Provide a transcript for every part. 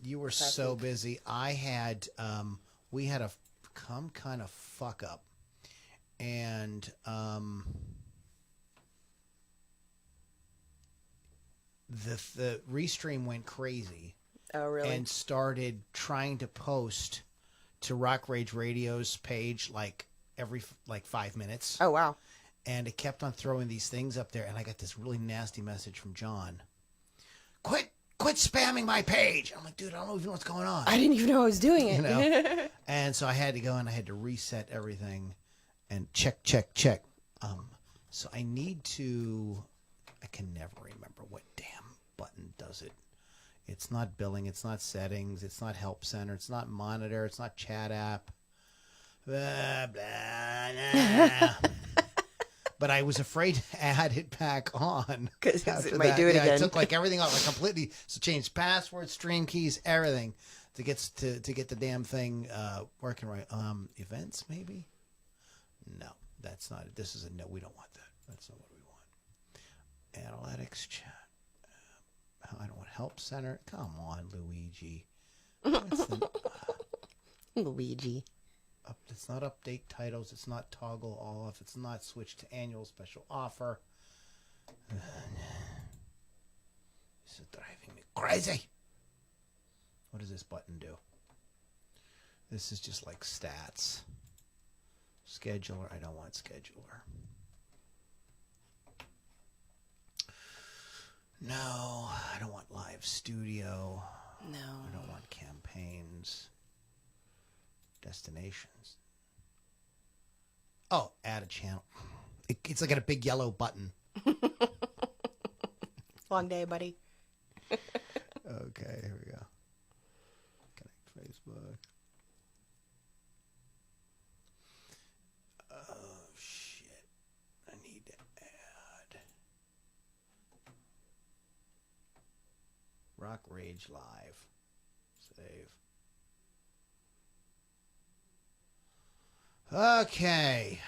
You were so busy. I had, we had a kind of fuck up, and the restream went crazy. Oh, really? And started trying to post to Rock Rage Radio's page every 5 minutes. Oh, wow. And it kept on throwing these things up there, and I got this really nasty message from John. Quit spamming my page. I'm like, dude, I don't even know what's going on. I didn't even know I was doing it. You know? And so I had to go and I had to reset everything and check. So I can never remember what damn button does it. It's not billing, it's not settings, it's not help center, it's not monitor, it's not chat app. Blah, blah, nah. But I was afraid to add it back on. Because it might do it again. I took everything off, completely. So changed password, stream keys, everything to get the damn thing working right. Events maybe? No, that's not it. This is no. We don't want that. That's not what we want. Analytics chat. I don't want help center. Come on, Luigi. Luigi. It's not update titles. It's not toggle off. It's not switch to annual special offer. This is driving me crazy. What does this button do? This is just like stats. Scheduler. I don't want scheduler. No, I don't want live studio. No. I don't want campaigns. Destinations. Oh, add a channel. It's like a big yellow button. Long day, buddy. Okay, here we go. Connect Facebook. Oh, shit. I need to add Rock Rage Live. Save. Okay.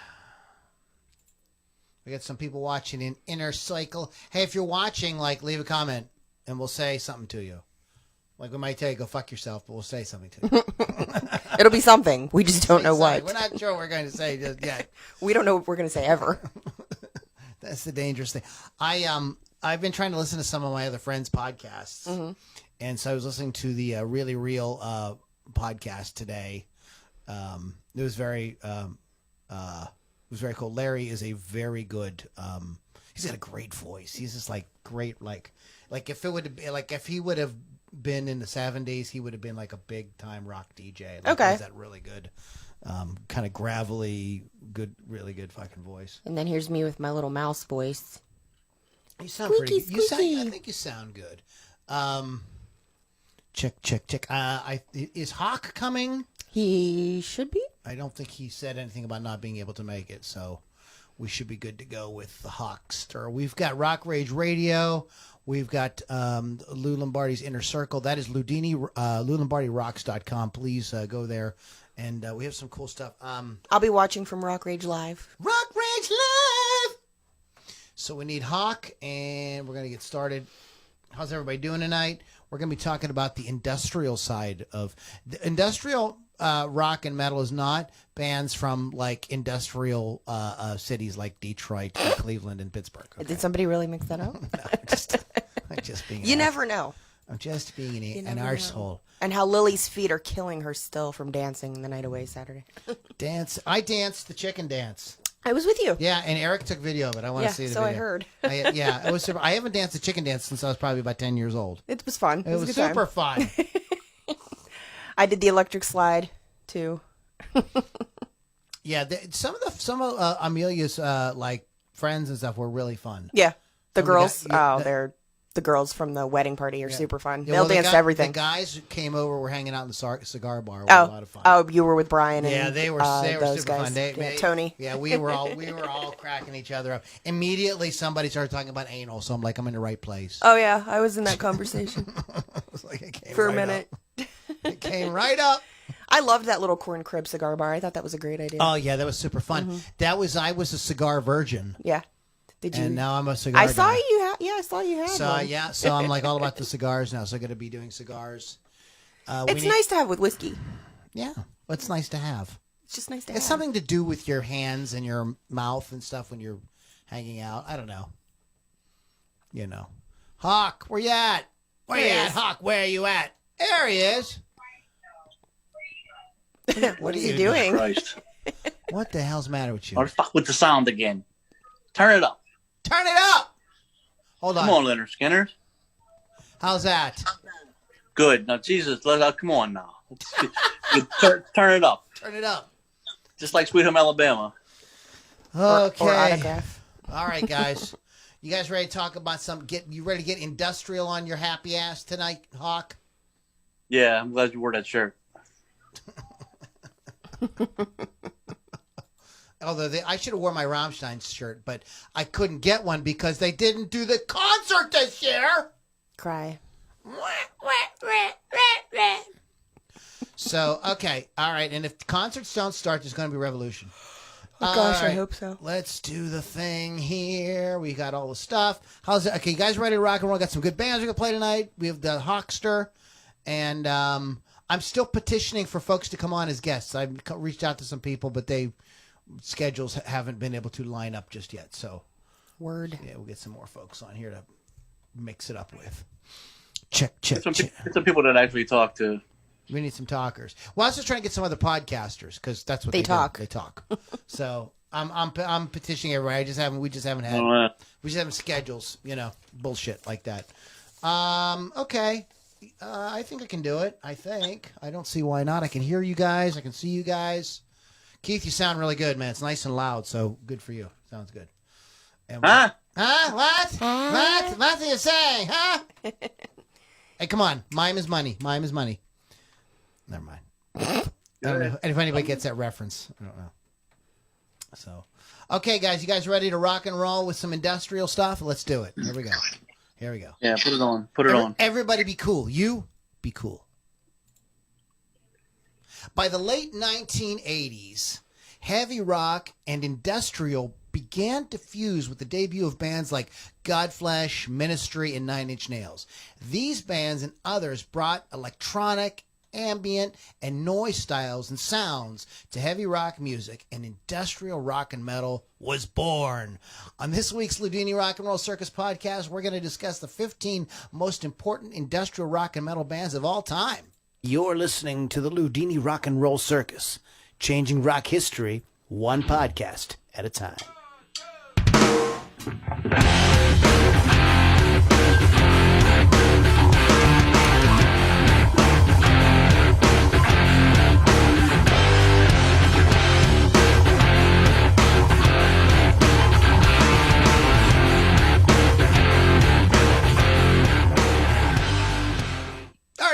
We got some people watching in Inner Cycle. Hey, if you're watching, leave a comment and we'll say something to you. We might tell you, go fuck yourself, but we'll say something to you. It'll be something. We just don't know what. We're not sure what we're going to say just yet. We don't know what we're going to say ever. That's the dangerous thing. I've been trying to listen to some of my other friends' podcasts. Mm-hmm. And so I was listening to the Really Real podcast today. It was very cool. Larry is a very good. He's got a great voice. He's just great. If it would if he would have been in the 70s, he would have been a big time rock DJ. Okay, he's that really good, kind of gravelly, good, really good fucking voice. And then here's me with my little mouse voice. You sound pretty good. I think you sound good. Check. Is Hawk coming? He should be. I don't think he said anything about not being able to make it, so we should be good to go with the Hawkster. We've got Rock Rage Radio. We've got Lou Lombardi's Inner Circle. That is Loudini, LouLombardiRocks.com. Please go there. And we have some cool stuff. I'll be watching from Rock Rage Live. Rock Rage Live! So we need Hawk, and we're going to get started. How's everybody doing tonight? We're going to be talking about the industrial side of... The industrial rock and metal is not bands from industrial cities like Detroit, and Cleveland, and Pittsburgh. Okay? Did somebody really mix that up? No, I'm just being... You never know. I'm just being an arsehole. And how Lily's feet are killing her still from dancing the night away Saturday. I danced the chicken dance. I was with you. Yeah, and Eric took video of it. I want to see the video. So I heard. It was super. I haven't danced the chicken dance since I was probably about 10 years old. It was fun. It was super fun. I did the electric slide too. Yeah, some of Amelia's friends and stuff were really fun. Yeah, the girls. They're the girls from the wedding party are super fun. They'll dance to everything. The guys who came over were hanging out in the cigar bar. It was a lot of fun. Oh, you were with Brian and yeah, they were those super guys. fun. Tony. Yeah, we were all cracking each other up. Immediately, somebody started talking about anal, so I'm like, I'm in the right place. Oh yeah, I was in that conversation for a minute. It came right up. I loved that little corn crib cigar bar. I thought that was a great idea. Oh yeah, that was super fun. Mm-hmm. I was a cigar virgin. Yeah. Did you? And now I'm a cigar guy. I saw you had So one. so I'm all about the cigars now. So I'm going to be doing cigars. It's nice to have with whiskey. Yeah, it's nice to have. It's just nice to have. It's something to do with your hands and your mouth and stuff when you're hanging out. I don't know. You know. Hawk, where you at? Where you at, Hawk? Where are you at? There he is. What are you doing? Christ. What the hell's the matter with you? Or fuck with the sound again. Turn it up. Turn it up! Hold on. Come on, Leonard Skinner. How's that? Good. Now, Jesus, come on now. Turn it up. Turn it up. Just like Sweet Home Alabama. Okay. Or autograph. All right, guys. You guys ready to talk about you ready to get industrial on your happy ass tonight, Hawk? Yeah, I'm glad you wore that shirt. Although I should have worn my Rammstein shirt, but I couldn't get one because they didn't do the concert this year. Cry. So, okay. All right. And if concerts don't start, there's going to be revolution. Oh, gosh, right. I hope so. Let's do the thing here. We got all the stuff. How's it? Okay, you guys ready to rock and roll? Got some good bands we're going to play tonight. We have the Hawkster. And I'm still petitioning for folks to come on as guests. I've reached out to some people, but schedules haven't been able to line up just yet. So, word. Yeah, we'll get some more folks on here to mix it up with. Check. Get some people that actually talk to. We need some talkers. Well, I was just trying to get some other podcasters because that's what they talk. Do. They talk. So I'm petitioning everybody. We just haven't schedules. Bullshit like that. Okay. I think I can do it. I don't see why not. I can hear you guys. I can see you guys. Keith, you sound really good, man. It's nice and loud, so good for you. Sounds good. And Huh? What? What are you saying? Huh? Hey, come on. Mime is money. Never mind. I don't know if anybody gets that reference. I don't know. So, okay, guys. You guys ready to rock and roll with some industrial stuff? Let's do it. Here we go. Yeah, put it on. Put it on. Everybody be cool. You be cool. By the late 1980s, heavy rock and industrial began to fuse with the debut of bands like Godflesh, Ministry, and Nine Inch Nails. These bands and others brought electronic, ambient, and noise styles and sounds to heavy rock music, and industrial rock and metal was born. On this week's Loudini Rock and Roll Circus podcast, we're going to discuss the 15 most important industrial rock and metal bands of all time. You're listening to the Loudini Rock and Roll Circus, changing rock history one podcast at a time.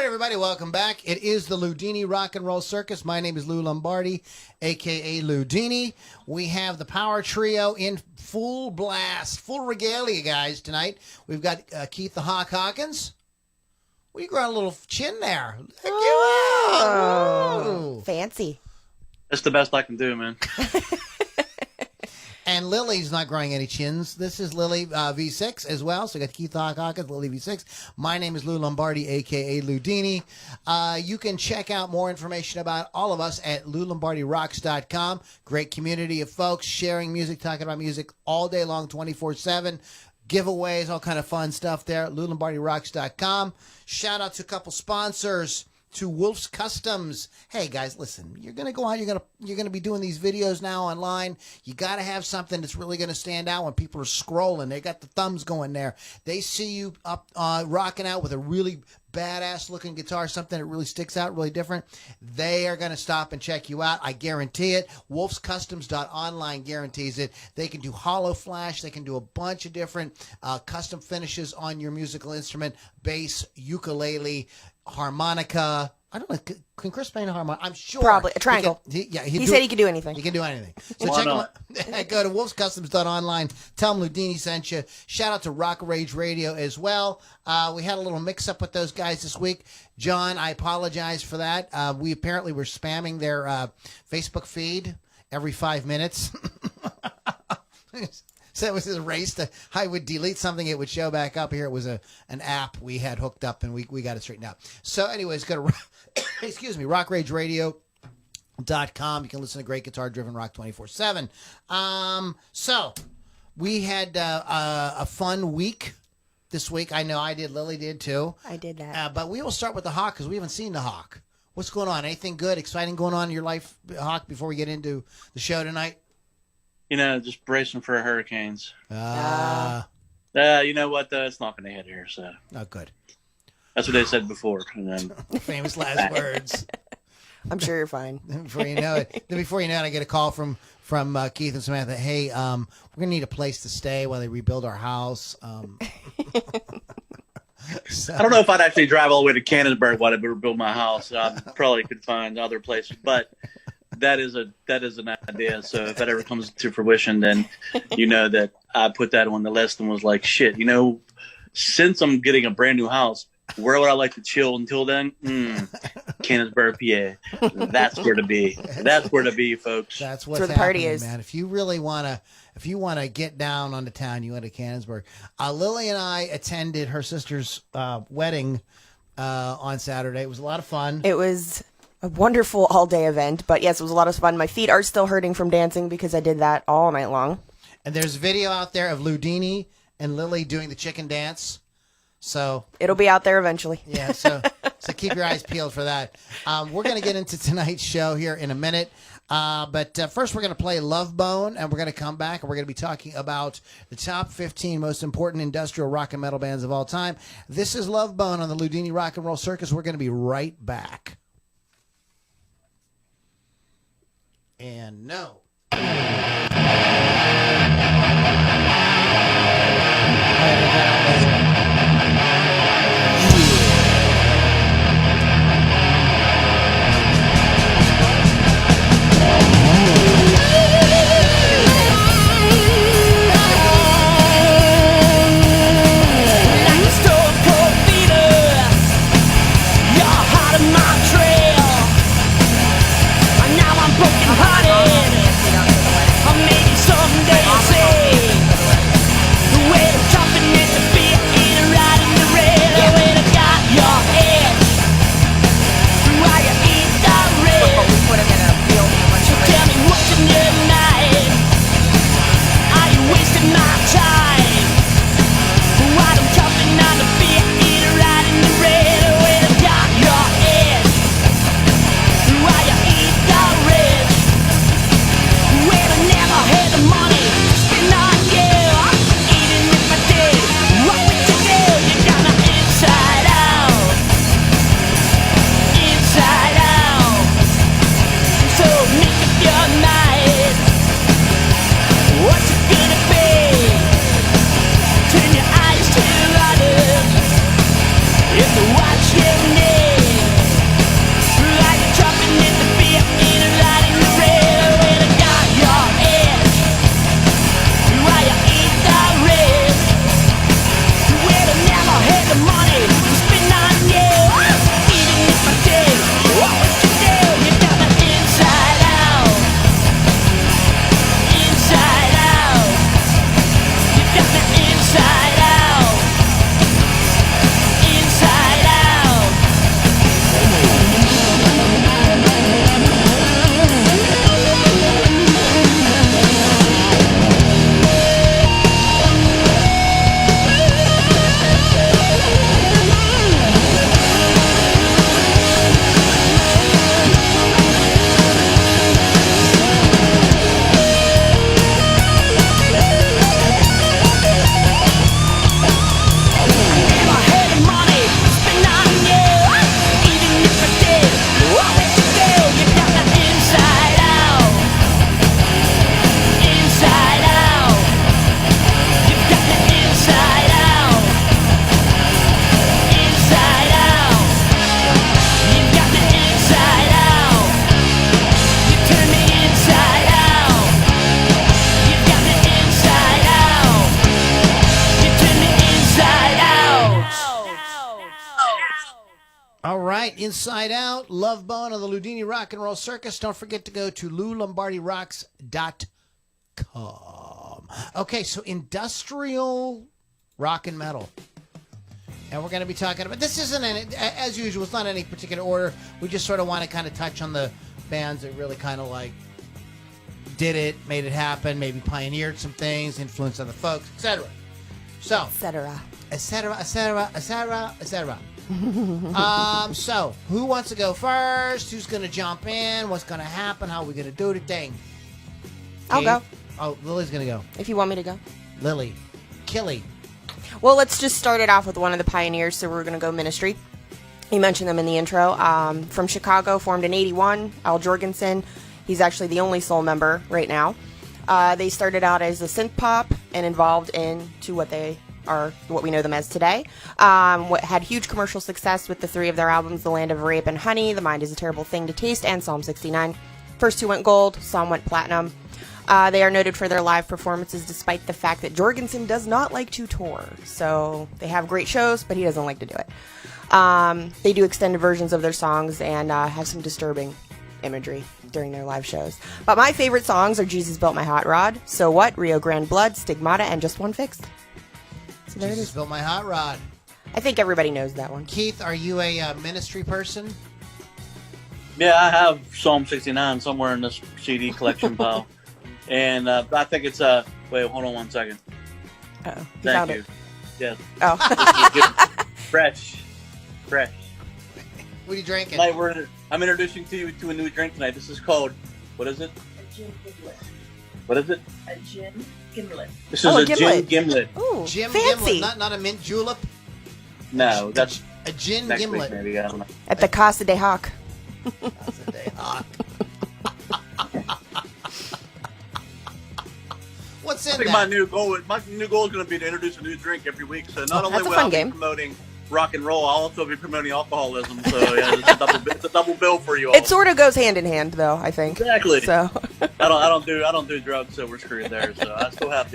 Everybody, welcome back. It is the Loudini Rock and Roll Circus. My name is Lou Lombardi, a.k.a. Loudini. We have the power trio in full blast, full regalia, guys, tonight. We've got Keith the Hawk Hawkins. Well, you got a little chin there. Oh, fancy. That's the best I can do, man. And Lily's not growing any chins. This is Lily V6 as well. So we got Keith Hawkins, Lily V6. My name is Lou Lombardi, a.k.a. Loudini. You can check out more information about all of us at LouLombardiRocks.com. Great community of folks sharing music, talking about music all day long, 24/7. Giveaways, all kind of fun stuff there at LouLombardiRocks.com. Shout out to a couple sponsors. To Wolf's Customs. Hey guys, listen, you're gonna go out, you're gonna be doing these videos now online. You gotta have something that's really gonna stand out when people are scrolling. They got the thumbs going there. They see you up rocking out with a really badass looking guitar, something that really sticks out, really different. They are gonna stop and check you out. I guarantee it. Wolfscustoms.online guarantees it. They can do hollow flash. They can do a bunch of different custom finishes on your musical instrument, bass, ukulele, harmonica. I don't know. Can Chris play a harmonica? I'm sure. Probably. A triangle. He said he could do anything. He can do anything. So check him out. Go to wolfscustoms.online. Tell them Loudini sent you. Shout out to Rock Rage Radio as well. We had a little mix-up with those guys this week. John, I apologize for that. We apparently were spamming their Facebook every 5 minutes. So it was a race to, I would delete something, it would show back up here. It was an app we had hooked up, and we got it straightened out. So anyways, go to excuse me, rockrageradio.com. You can listen to great guitar-driven rock 24/7. So we had a fun week this week. I know I did. Lily did too. I did that. But we will start with the Hawk because we haven't seen the Hawk. What's going on? Anything good, exciting going on in your life, Hawk, before we get into the show tonight? Just bracing for hurricanes. You know what, though? It's not going to hit here, so. Oh, good. That's what they said before. And then famous last words. I'm sure you're fine. Before you know it. Then before you know it, I get a call from Keith and Samantha. Hey, we're going to need a place to stay while they rebuild our house. So. I don't know if I'd actually drive all the way to Canonsburg while I rebuild my house. I probably could find other places, but that is an idea. So if that ever comes to fruition, then you know that I put that on the list and was like, shit, since I'm getting a brand new house, where would I like to chill until then? Canonsburg, PA. That's where to be. That's where to be, folks. That's where the party is, man. If you really wanna get down on the town, you go to Canonsburg. Lily and I attended her sister's wedding on Saturday. It was a lot of fun. It was a wonderful all-day event, but yes, it was a lot of fun. My feet are still hurting from dancing because I did that all night long. And there's video out there of Loudini and Lily doing the chicken dance. So it'll be out there eventually. Yeah, so keep your eyes peeled for that. We're going to get into tonight's show here in a minute. But first we're going to play Love Bone, and we're going to come back, and we're going to be talking about the top 15 most important industrial rock and metal bands of all time. This is Love Bone on the Loudini Rock and Roll Circus. We're going to be right back. And no. Inside Out, Love Bone on the Loudini Rock and Roll Circus. Don't forget to go to LouLombardiRocks.com. Okay, so industrial rock and metal. And we're going to be talking about, this isn't, as usual, it's not any particular order. We just sort of want to kind of touch on the bands that really kind of like did it, made it happen, maybe pioneered some things, influenced other folks, etc. So, etc. So, who wants to go first? Who's going to jump in? What's going to happen? How are we going to do the thing? I'll go. Oh, Lily's going to go. If you want me to go. Lily. Killy. Well, let's just start it off with one of the pioneers, so we're going to go Ministry. You mentioned them in the intro. From Chicago, formed in 81, Al Jorgensen. He's actually the only soul member right now. They started out as a synth pop and evolved into what we know them as today. What had huge commercial success with the three of their albums, The Land of Rape and Honey, The Mind is a Terrible Thing to Taste, and Psalm 69. First two went gold, Psalm went platinum. They are noted for their live performances despite the fact that Jorgensen does not like to tour. So they have great shows, but he doesn't like to do it. They do extended versions of their songs and have some disturbing imagery during their live shows. But my favorite songs are Jesus Built My Hot Rod, So What, Rio Grande Blood, Stigmata, and Just One Fixed. So there Jesus it is. Built My Hot Rod. I think everybody knows that one. Keith, are you a Ministry person? Yeah, I have Psalm 69 somewhere in this CD collection pile. And I think it's wait, hold on one second. Uh-oh. Thank you. Yes. Oh. Fresh. What are you drinking? Tonight I'm introducing to you to a new drink tonight. This is called, what is it? A gin gimlet. What is it? A gin gimlet. This is a gin gimlet. Ooh, Jim fancy. Gimlet, not a mint julep. No, that's A gin next gimlet. week maybe. I don't know. At the Casa de Hawk. That's a day hot. What's in I think that? my new goal is going to be to introduce a new drink every week. So not only That's a will fun I be game. promoting rock and roll, I'll also be promoting alcoholism. So yeah, it's a double bill for you all. It sort of goes hand in hand, though, I think. Exactly. So I don't do drugs, so we're screwed there. So I still have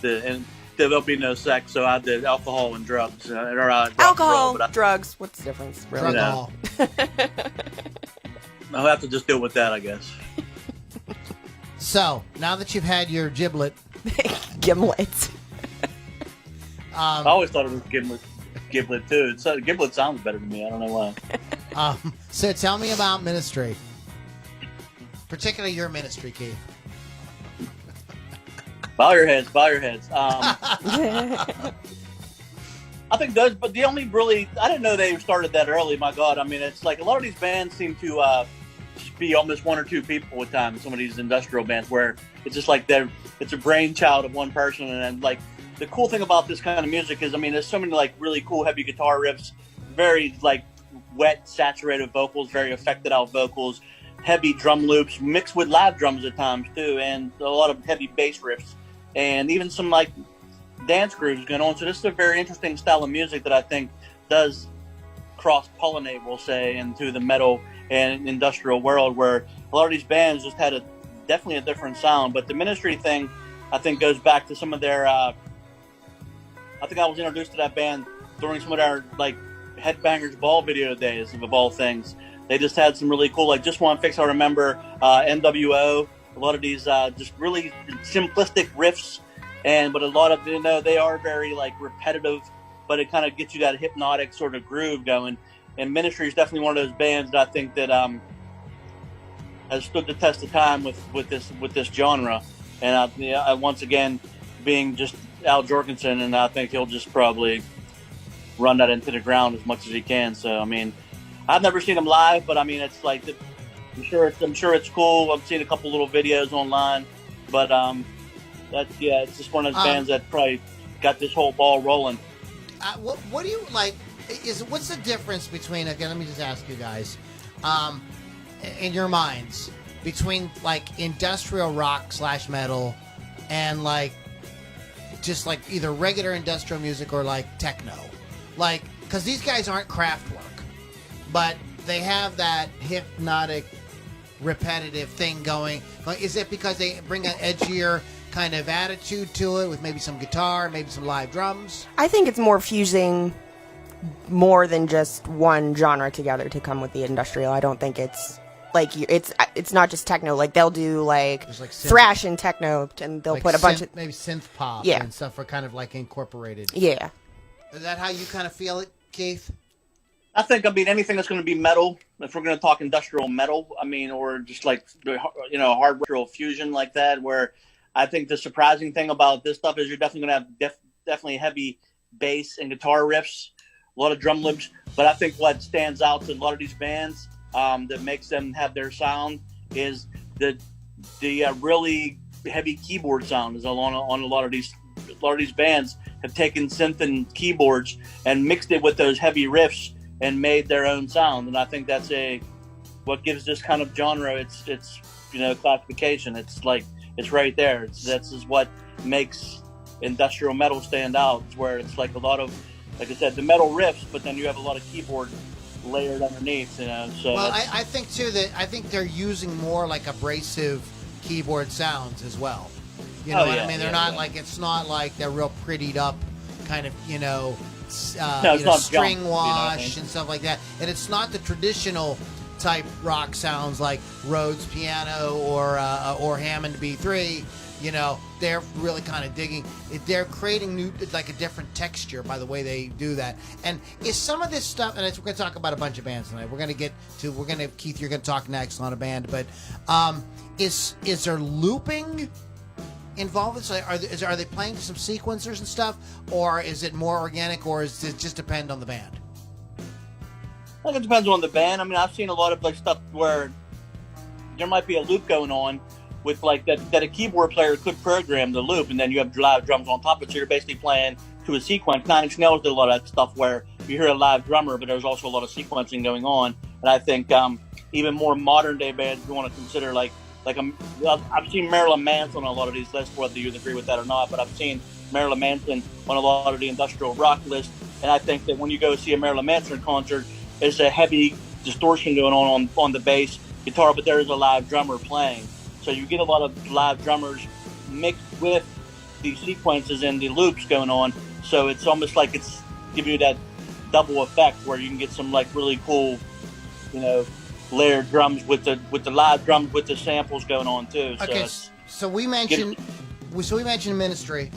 and there'll be no sex, so I did alcohol and drugs. Rock and alcohol, roll, but drugs. What's the difference? Really? Drug Yeah. all. I'll have to just deal with that, I guess. So, now that you've had your giblet, Gimlet. I always thought it was giblet too. Giblet sounds better to me. I don't know why. So tell me about Ministry. Particularly your Ministry, Keith. Bow your heads. I think those, but the only really, I didn't know they started that early. My God, I mean, it's like a lot of these bands seem to just be almost one or two people at times. Some of these industrial bands where it's just like it's a brainchild of one person. And then, like, the cool thing about this kind of music is, I mean, there's so many like really cool heavy guitar riffs, very like wet, saturated vocals, very affected out vocals, heavy drum loops mixed with live drums at times too, and a lot of heavy bass riffs, and even some like dance grooves going on. So this is a very interesting style of music that I think does cross-pollinate, we'll say, into the metal and industrial world, where a lot of these bands just had definitely a different sound. But the Ministry thing, I think, goes back to some of their I think I was introduced to that band during some of their like Headbangers Ball video days, of all things. They just had some really cool, like Just One Fix. I remember NWO. A lot of these just really simplistic riffs, but a lot of they are very like repetitive, but it kind of gets you that hypnotic sort of groove going. And Ministry is definitely one of those bands that I think that has stood the test of time with this genre. And once again, being just Al Jorgensen, and I think he'll just probably run that into the ground as much as he can. So I mean, I've never seen him live, but I mean, it's like I'm sure it's cool. I've seen a couple little videos online, but it's just one of those bands that probably got this whole ball rolling. What do you like? What's the difference between? Again, let me just ask you guys, in your minds, between like industrial rock / metal and like just like either regular industrial music or like techno, like because these guys aren't Kraftwerk, but they have that hypnotic, repetitive thing going. Like, is it because they bring an edgier kind of attitude to it with maybe some guitar, maybe some live drums? I think it's more fusing more than just one genre together to come with the industrial. I don't think it's like it's not just techno. Like they'll do like thrash and techno, and they'll like put a bunch of maybe synth pop Yeah. and stuff are kind of like incorporated. Yeah. Is that how you kind of feel it, Keith? I think, anything that's going to be metal, if we're going to talk industrial metal, or just like, hard industrial fusion like that, where I think the surprising thing about this stuff is you're definitely going to have definitely heavy bass and guitar riffs, a lot of drum loops. But I think what stands out to a lot of these bands that makes them have their sound is the really heavy keyboard sound is on a lot of these bands have taken synth and keyboards and mixed it with those heavy riffs and made their own sound. And I think that's what gives this kind of genre its classification. It's like, it's right there. This is what makes industrial metal stand out. It's where it's like a lot of, like I said, the metal riffs, but then you have a lot of keyboard layered underneath, So well, I think too that they're using more like abrasive keyboard sounds as well. You know what I mean? They're not like, it's not like they're real prettied up kind of, string wash and stuff like that. And it's not the traditional type rock sounds like Rhodes piano or Hammond B3. They're really kind of digging it. They're creating new, like a different texture by the way they do that. And is some of this stuff, and we're going to talk about a bunch of bands tonight. Keith, you're going to talk next on a band, but is there looping involved? So are they playing some sequencers and stuff, or is it more organic, or does it just depend on the band? I think it depends on the band. I've seen a lot of like stuff where there might be a loop going on with like that a keyboard player could program the loop, and then you have live drums on top of it. So you're basically playing to a sequence. Nine Inch Nails did a lot of that stuff where you hear a live drummer, but there's also a lot of sequencing going on. And I think even more modern day bands, if you want to consider I've seen Marilyn Manson on a lot of these lists, whether you agree with that or not, but I've seen Marilyn Manson on a lot of the industrial rock lists. And I think that when you go see a Marilyn Manson concert, there's a heavy distortion going on the bass guitar, but there is a live drummer playing. So you get a lot of live drummers mixed with the sequences and the loops going on. So it's almost like it's giving you that double effect where you can get some like really cool, layered drums with the live drums with the samples going on too. Okay, so we mentioned Ministry.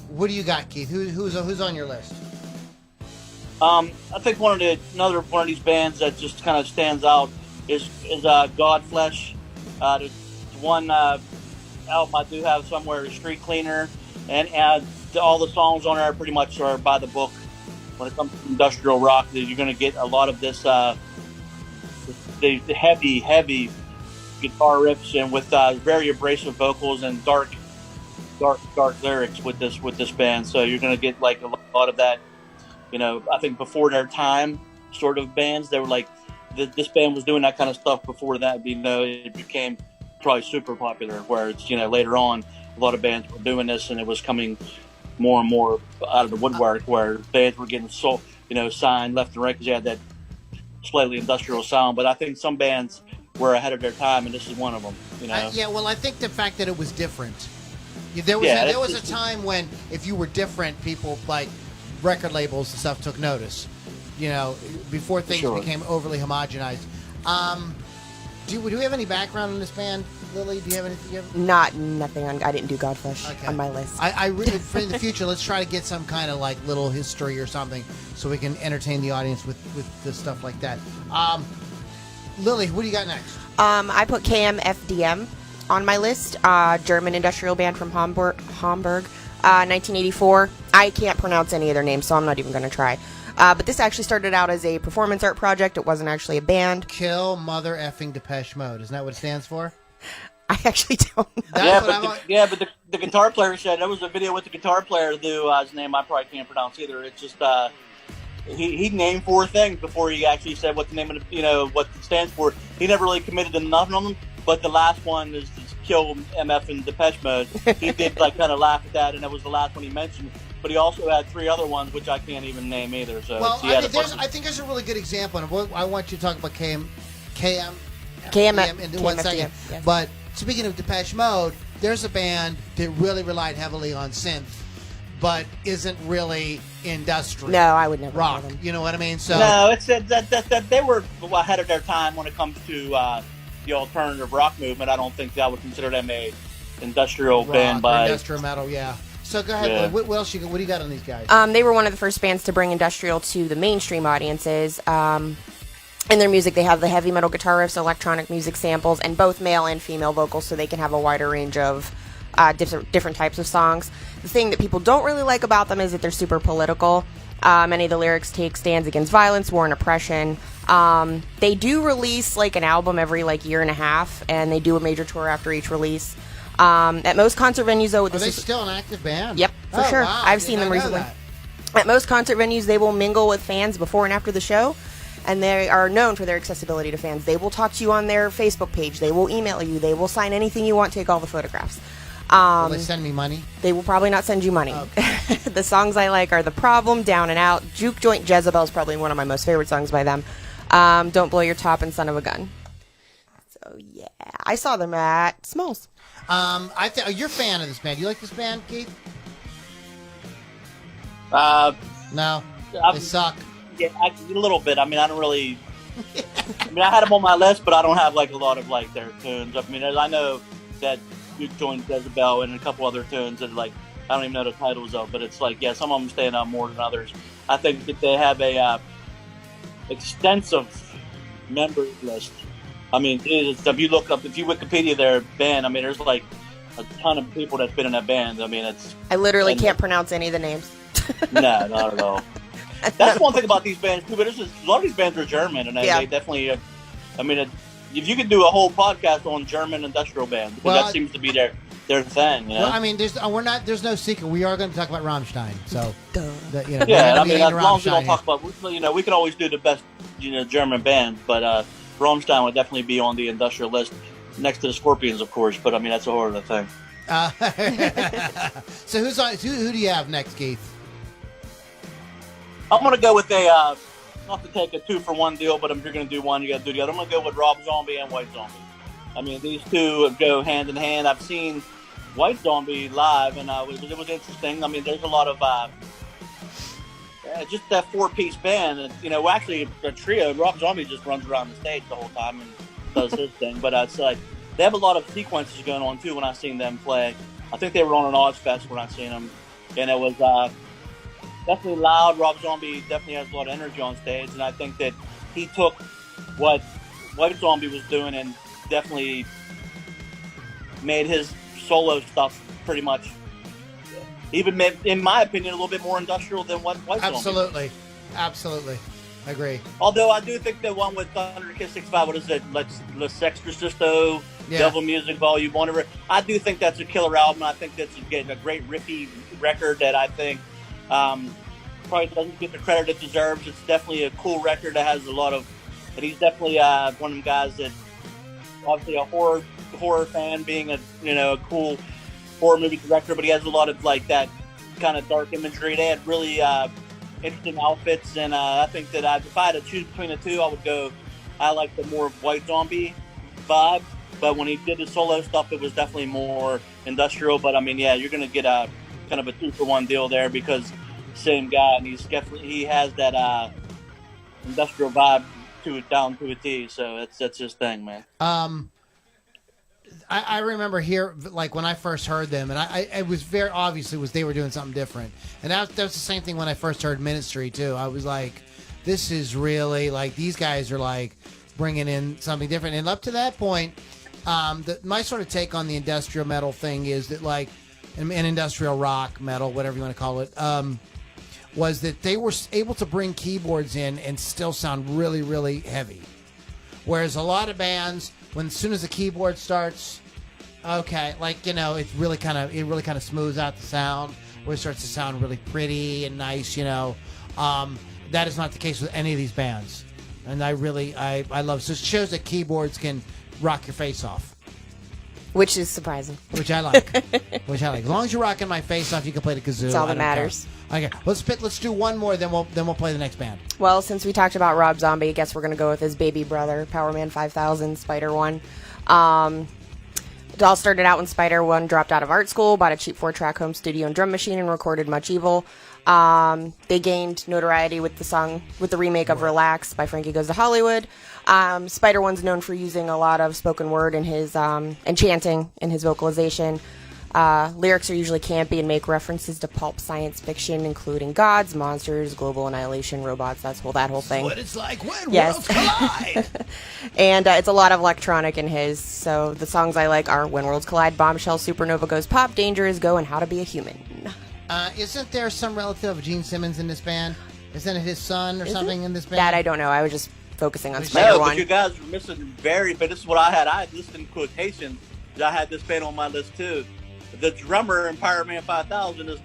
What do you got, Keith? Who's on your list? I think another one of these bands that just kind of stands out is Godflesh. There's one album I do have somewhere, Street Cleaner, and all the songs on there pretty much are by the book. When it comes to industrial rock, you're going to get a lot of this the heavy guitar riffs and with very abrasive vocals and dark lyrics with this band. So you're going to get like a lot of that. I think before their time sort of bands, they were like this band was doing that kind of stuff before that. It became probably super popular. Where it's later on, a lot of bands were doing this, and it was coming more and more out of the woodwork, where bands were getting signed left and right because they had that slightly industrial sound. But I think some bands were ahead of their time, and this is one of them. Well, I think the fact that it was different. There was a time when if you were different, people like record labels and stuff took notice. Before things became overly homogenized. Do we have any background in this band, Lily? Do you have anything? Nothing. I didn't do Godflesh on my list. I really, for the future, let's try to get some kind of like little history or something, so we can entertain the audience with this stuff like that. Lily, what do you got next? I put KMFDM on my list. German industrial band from Hamburg, 1984. I can't pronounce any of their names, so I'm not even going to try. But this actually started out as a performance art project. It wasn't actually a band. Kill Mother Effing Depeche Mode. Isn't that what it stands for? I actually don't know. But the guitar player said there was a video with the guitar player whose name I probably can't pronounce either. It's just he named 4 things before he actually said what the name of what it stands for. He never really committed to nothing of them. But the last one is Kill MF and Depeche Mode. He did kind of laugh at that, and that was the last one he mentioned. But he also had 3 other ones, which I can't even name either. So I think there's a really good example. And I want you to talk about KM in 1 second. Yeah. But speaking of Depeche Mode, there's a band that really relied heavily on synth, but isn't really industrial. No, I would never rock. know them. You know what I mean? So no, it's that they were ahead of their time when it comes to the alternative rock movement. I don't think I would consider them a industrial band by industrial metal. Yeah. So go ahead. Yeah. What else what do you got on these guys? They were one of the first bands to bring industrial to the mainstream audiences. In their music, they have the heavy metal guitar riffs, electronic music samples, and both male and female vocals, so they can have a wider range of different types of songs. The thing that people don't really like about them is that they're super political. Many of the lyrics take stands against violence, war, and oppression. They do release like an album every year and a half, and they do a major tour after each release. At most concert venues, though, Are they still an active band? Yep, for sure. Wow. I've seen them recently. At most concert venues, they will mingle with fans before and after the show, and they are known for their accessibility to fans. They will talk to you on their Facebook page. They will email you. They will sign anything you want, take all the photographs. Will they send me money? They will probably not send you money. Okay. The songs I like are The Problem, Down and Out, Juke Joint Jezebel is probably one of my most favorite songs by them. Don't Blow Your Top, and Son of a Gun. So, yeah. I saw them at Smalls. You're a fan of this band. You like this band, Keith? No? They suck. Yeah, a little bit. I mean, I don't really. I mean, I had them on my list, but I don't have a lot of their tunes. I mean, I know that you joined Jezebel and a couple other tunes that I don't even know the titles of, but it's some of them stand out more than others. I think that they have a extensive member list. I mean, if you Wikipedia their band, I mean, there's a ton of people that's been in that band. I mean, I literally can't pronounce any of the names. No, not at all. That's one thing about these bands too. But a lot of these bands are German, and they definitely. I mean, if you could do a whole podcast on German industrial bands, because that seems to be their thing. You know? Well, I mean, there's no secret. We are going to talk about Rammstein. So, yeah. I mean, as long as we don't talk about, we can always do the best, German bands, but Rammstein would definitely be on the industrial list next to the Scorpions, of course. But I mean, that's a whole other thing. So who do you have next, Keith? I'm going to go with not to take a 2-for-1 deal, but if you're going to do one, you got to do the other. I'm going to go with Rob Zombie and White Zombie. I mean, these two go hand in hand. I've seen White Zombie live, and it was interesting. I mean, there's a lot of just that 4-piece band. And, actually, a trio. Rob Zombie just runs around the stage the whole time and does his thing. But it's they have a lot of sequences going on, too, when I seen them play. I think they were on an Ozfest when I seen them. And it was definitely loud. Rob Zombie definitely has a lot of energy on stage, and I think that he took what White Zombie was doing and definitely made his solo stuff pretty much, even in my opinion, a little bit more industrial than what White Zombie. Absolutely, I agree. Although I do think the one with Thunder Kiss 65, what is it, Le Sexorcisto, Devil Music Volume 1, I do think that's a killer album. I think that's a great riffy record that I think probably doesn't get the credit it deserves. It's definitely a cool record that has a lot of, and he's definitely one of them guys that obviously a horror fan, being a cool horror movie director, but he has a lot of that kind of dark imagery. They had really interesting outfits, and I think that if I had to choose between the two, I like the more White Zombie vibe, but when he did the solo stuff, it was definitely more industrial. But I mean, yeah, you're going to get a kind of a 2-for-1 deal there, because same guy, and he has that industrial vibe down to a T. So that's his thing, man. I remember here, when I first heard them, and it was very obviously they were doing something different, and that was the same thing when I first heard Ministry too. I was like, this is really these guys are bringing in something different. And up to that point, my sort of take on the industrial metal thing is that and industrial rock, metal, whatever you want to call it, was that they were able to bring keyboards in and still sound really, really heavy. Whereas a lot of bands, as soon as the keyboard starts, it really kind of smooths out the sound, where it starts to sound really pretty and nice, That is not the case with any of these bands. And I love it. So it shows that keyboards can rock your face off. Which is surprising. Which I like. As long as you're rocking my face off, you can play the kazoo. That's all that matters. Okay, let's do one more, then we'll play the next band. Well, since we talked about Rob Zombie, I guess we're going to go with his baby brother, Powerman 5000, Spider One. It all started out when Spider One dropped out of art school, bought a cheap 4-track home studio and drum machine, and recorded Much Evil. They gained notoriety with the remake of Relax by Frankie Goes to Hollywood. Spider One's known for using a lot of spoken word in his and chanting in his vocalization. Lyrics are usually campy and make references to pulp science fiction, including gods, monsters, global annihilation, robots, that whole thing. What it's like when Yes. worlds collide. And it's a lot of electronic in his. So the songs I like are When Worlds Collide, Bombshell, Supernova Goes Pop, Danger Is Go, and How to Be a Human. Isn't there some relative of Gene Simmons in this band? Isn't it his son or something in this band? That I don't know. I was just focusing on No, Spider No, One. but you guys were missing but this is what I had. I had listed in quotations. I had this band on my list too. The drummer in Power Man 5000 is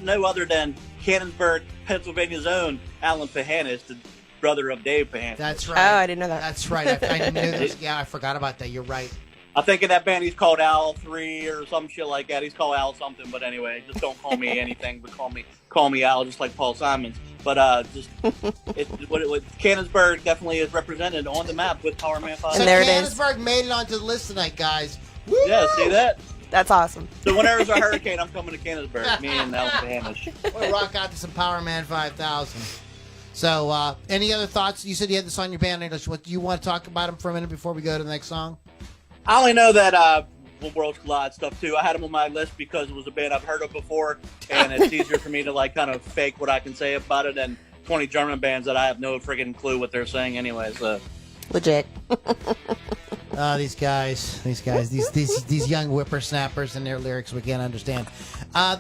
no other than Cannonsburg, Pennsylvania's own Alan Pahanis, the brother of Dave Pahanis. That's Oh, right. I didn't know that. That's right. I knew this. Yeah, I forgot about that. You're right. I think in that band he's called Al 3 or some shit like that. He's called Al something, but anyway, just don't call me anything, but call me Al, just like Paul Simons. But Cannonsburg definitely is represented on the map with Power Man 5. And there it is. Cannonsburg made it onto the list tonight, guys. Woo! Yeah, see that? That's awesome. So whenever there's a hurricane, I'm coming to Cannonsburg. Me and Alan Pahanis. We'll rock out to some Power Man 5000. So, any other thoughts? You said you had this on your band English. What do you want to talk about them for a minute before we go to the next song? I only know that When Worlds Collide stuff too. I had them on my list because it was a band I've heard of before, and it's easier for me to like kind of fake what I can say about it than 20 German bands that I have no friggin' clue what they're saying anyway. So Legit. These guys, these young whippersnappers and their lyrics we can't understand.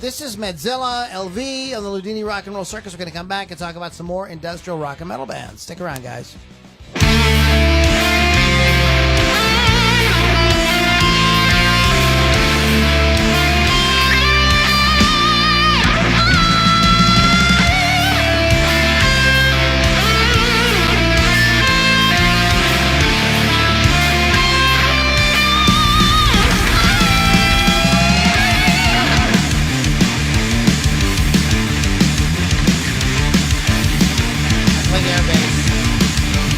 This is Medzilla LV on the Loudini Rock and Roll Circus. We're going to come back and talk about some more industrial rock and metal bands. Stick around, guys. Swing air bass.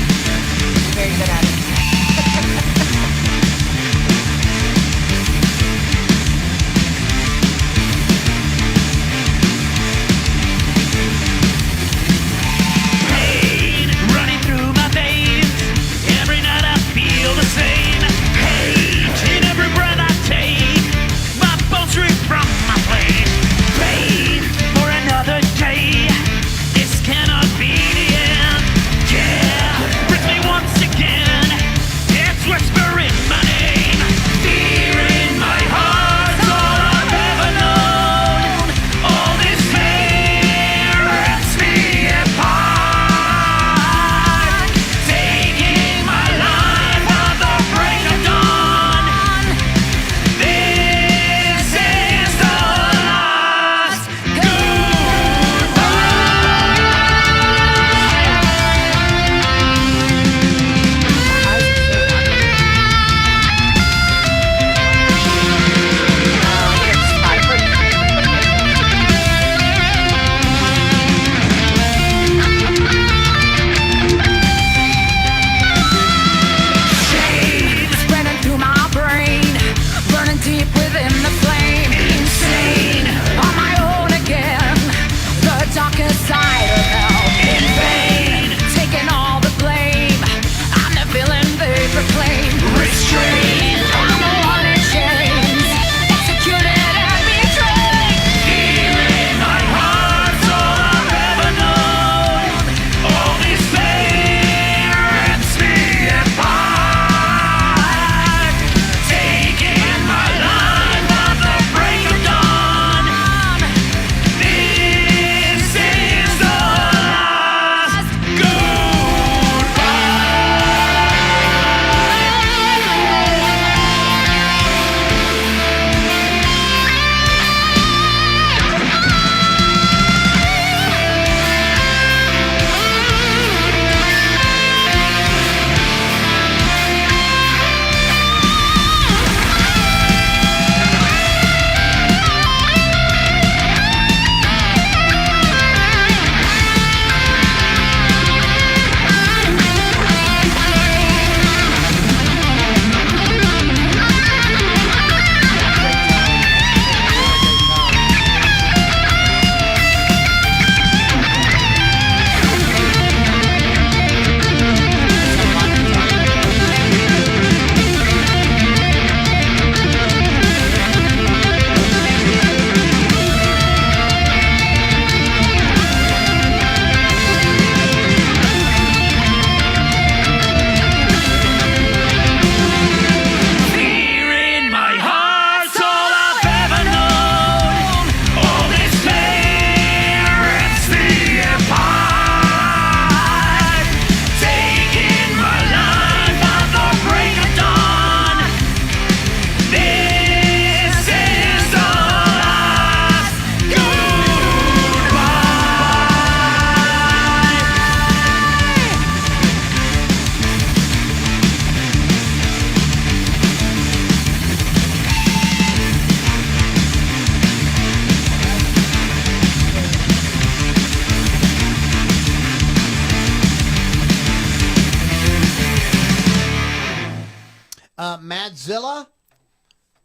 Madzilla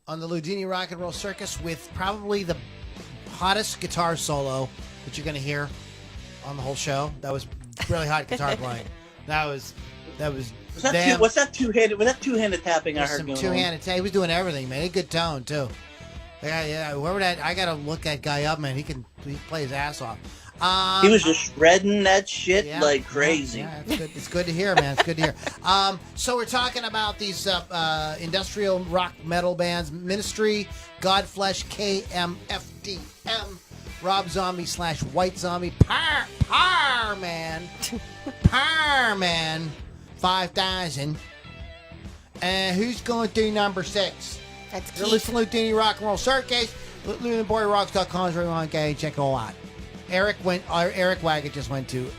on the Loudini Rock and Roll Circus with probably the hottest guitar solo that you're going to hear on the whole show. That was really hot guitar playing. That was damn. Was that two-handed tapping I heard Some going on? two-handed. He was doing everything, man. He had good tone too. Yeah. Whoever that, I gotta look that guy up, man. He play his ass off. He was just shredding that shit Yeah, like crazy. Yeah, it's good. It's good to hear, man. It's good to hear. So we're talking about these industrial rock metal bands: Ministry, Godflesh, KMFDM, Rob Zombie / White Zombie, Par Man, 5000. And who's going through number 6? That's You're Keith. listening to Loudini Rock and Roll Circus. LoudiniBoyRocks.com is where you want to go. Check it all out. Eric Waggett just went to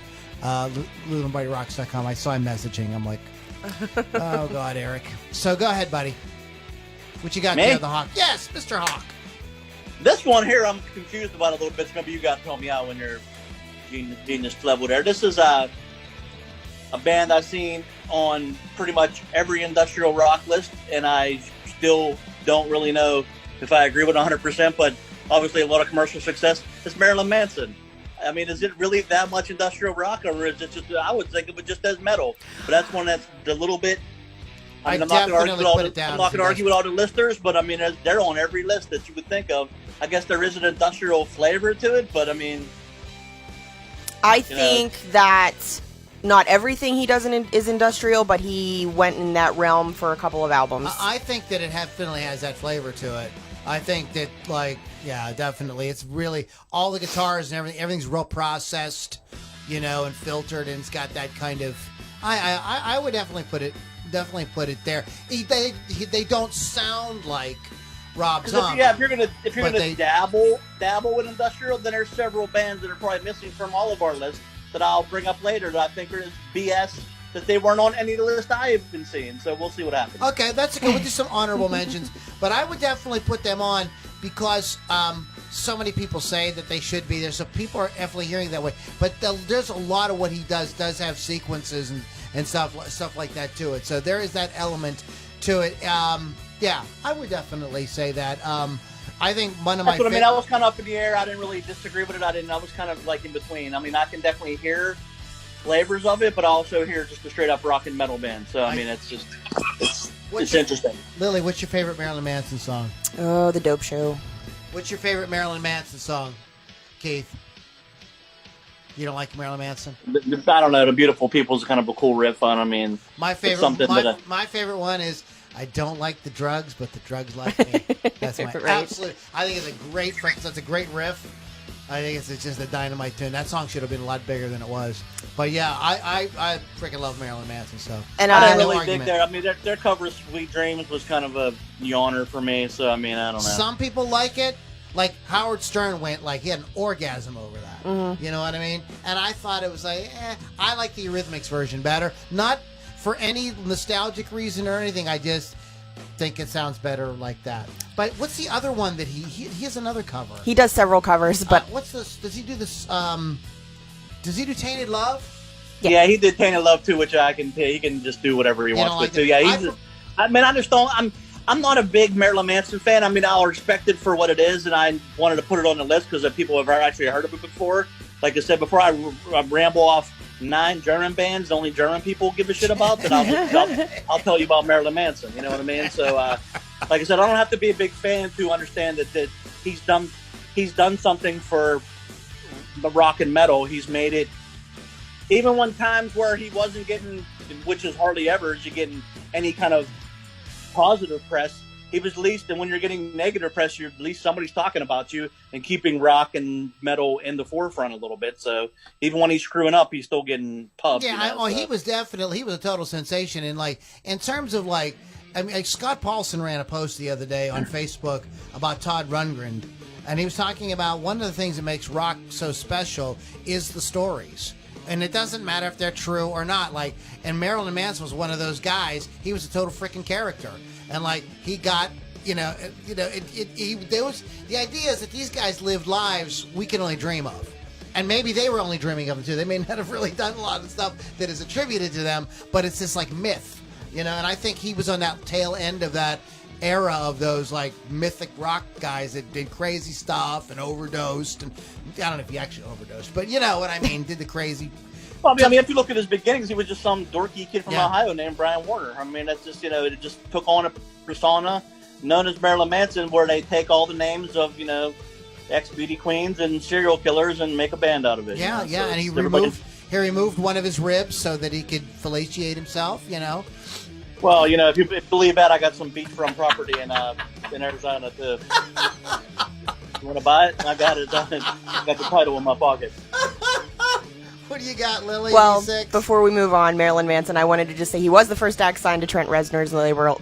LoudiniBoyRocks.com. I saw him messaging. I'm like, oh God, Eric. So go ahead, buddy. What you got Me? there, the Hawk? Yes, Mr. Hawk. This one here, I'm confused about a little bit. So maybe you guys help me out when you're genius level there. This is a band I've seen on pretty much every industrial rock list, and I still don't really know if I agree with 100%, but obviously a lot of commercial success. It's Marilyn Manson. I mean, is it really that much industrial rock, or is it just, I would think of it just as metal, but that's one that's a little bit, I mean, I'm not going to argue with all the listers, but I mean, they're on every list that you would think of. I guess there is an industrial flavor to it, but I mean, I think that not everything he does is industrial, but he went in that realm for a couple of albums. I think that it definitely has that flavor to it. I think that, like, yeah, definitely. It's really all the guitars and everything's real processed, and filtered, and it's got that kind of. I would definitely put it there. They don't sound like Rob Zombie. If you're gonna dabble with industrial, then there's several bands that are probably missing from all of our lists that I'll bring up later that I think are BS that they weren't on any of the list I've been seeing. So we'll see what happens. Okay, that's okay. We'll do some honorable mentions, but I would definitely put them on because so many people say that they should be there. So people are definitely hearing that way. But there's a lot of what he does have sequences and stuff like that to it. So there is that element to it. Yeah, I would definitely say that. I think one of my. That's what I mean. I was kind of up in the air. I didn't really disagree with it. I was kind of like in between. I mean, I can definitely hear flavors of it, but I also hear just a straight up rock and metal band. So I mean, it's interesting. Lily, what's your favorite Marilyn Manson song? Oh, The Dope Show. What's your favorite Marilyn Manson song, Keith? You don't like Marilyn Manson? I don't know. The Beautiful People is kind of a cool riff on. I mean, my favorite. My favorite one is I don't like the drugs, but the drugs like me. That's my absolute. I think it's a great. That's a great riff. I think it's just a dynamite tune. That song should have been a lot bigger than it was. But yeah, I freaking love Marilyn Manson. So and I didn't really dig there. I mean, their cover of Sweet Dreams was kind of a yawner for me. So I mean, I don't know. Some people like it. Like Howard Stern went, like he had an orgasm over that. Mm-hmm. You know what I mean? And I thought it was like, I like the Eurythmics version better. Not for any nostalgic reason or anything. I just think it sounds better like that. But what's the other one that he has another cover? He does several covers, but what's this? Does he do this? Does he do Tainted Love? Yeah, he did Tainted Love too, which he can just do whatever he wants with too. Yeah, I just don't. I'm not a big Marilyn Manson fan. I mean, I'll respect it for what it is, and I wanted to put it on the list because people have actually heard of it before. Like I said before, I ramble off 9 German bands the only German people give a shit about, then I'll tell you about Marilyn Manson. You know what I mean? So, like I said, I don't have to be a big fan to understand that he's done something for the rock and metal. He's made it, even when times where he wasn't getting, which is hardly ever, is you getting any kind of positive press. He was at least, and when you're getting negative press, at least somebody's talking about you and keeping rock and metal in the forefront a little bit. So even when he's screwing up, he's still getting pubbed. Yeah, he was a total sensation. And like in terms of like Scott Paulson ran a post the other day on Facebook about Todd Rundgren, and he was talking about one of the things that makes rock so special is the stories. And it doesn't matter if they're true or not. Like, and Marilyn Manson was one of those guys. He was a total freaking character, and like he got, the idea is that these guys lived lives we can only dream of, and maybe they were only dreaming of them too. They may not have really done a lot of stuff that is attributed to them, but it's this like myth You know, and I think he was on that tail end of that era of those like mythic rock guys that did crazy stuff and overdosed. And I don't know if he actually overdosed, but you know what I mean, did the crazy. Well, I mean, if you look at his beginnings, he was just some dorky kid from Yeah. Ohio named Brian Warner. I mean, that's just, it just took on a persona known as Marilyn Manson, where they take all the names of, ex-beauty queens and serial killers and make a band out of it. Yeah, So and he everybody- removed one of his ribs so that he could fellatiate himself, Well, if you believe that, I got some beachfront property in Arizona too. You want to buy it? I got it. Got the title in my pocket. What do you got, Lily? Well, 86? before we move on, Marilyn Manson, I wanted to just say he was the first act signed to Trent Reznor's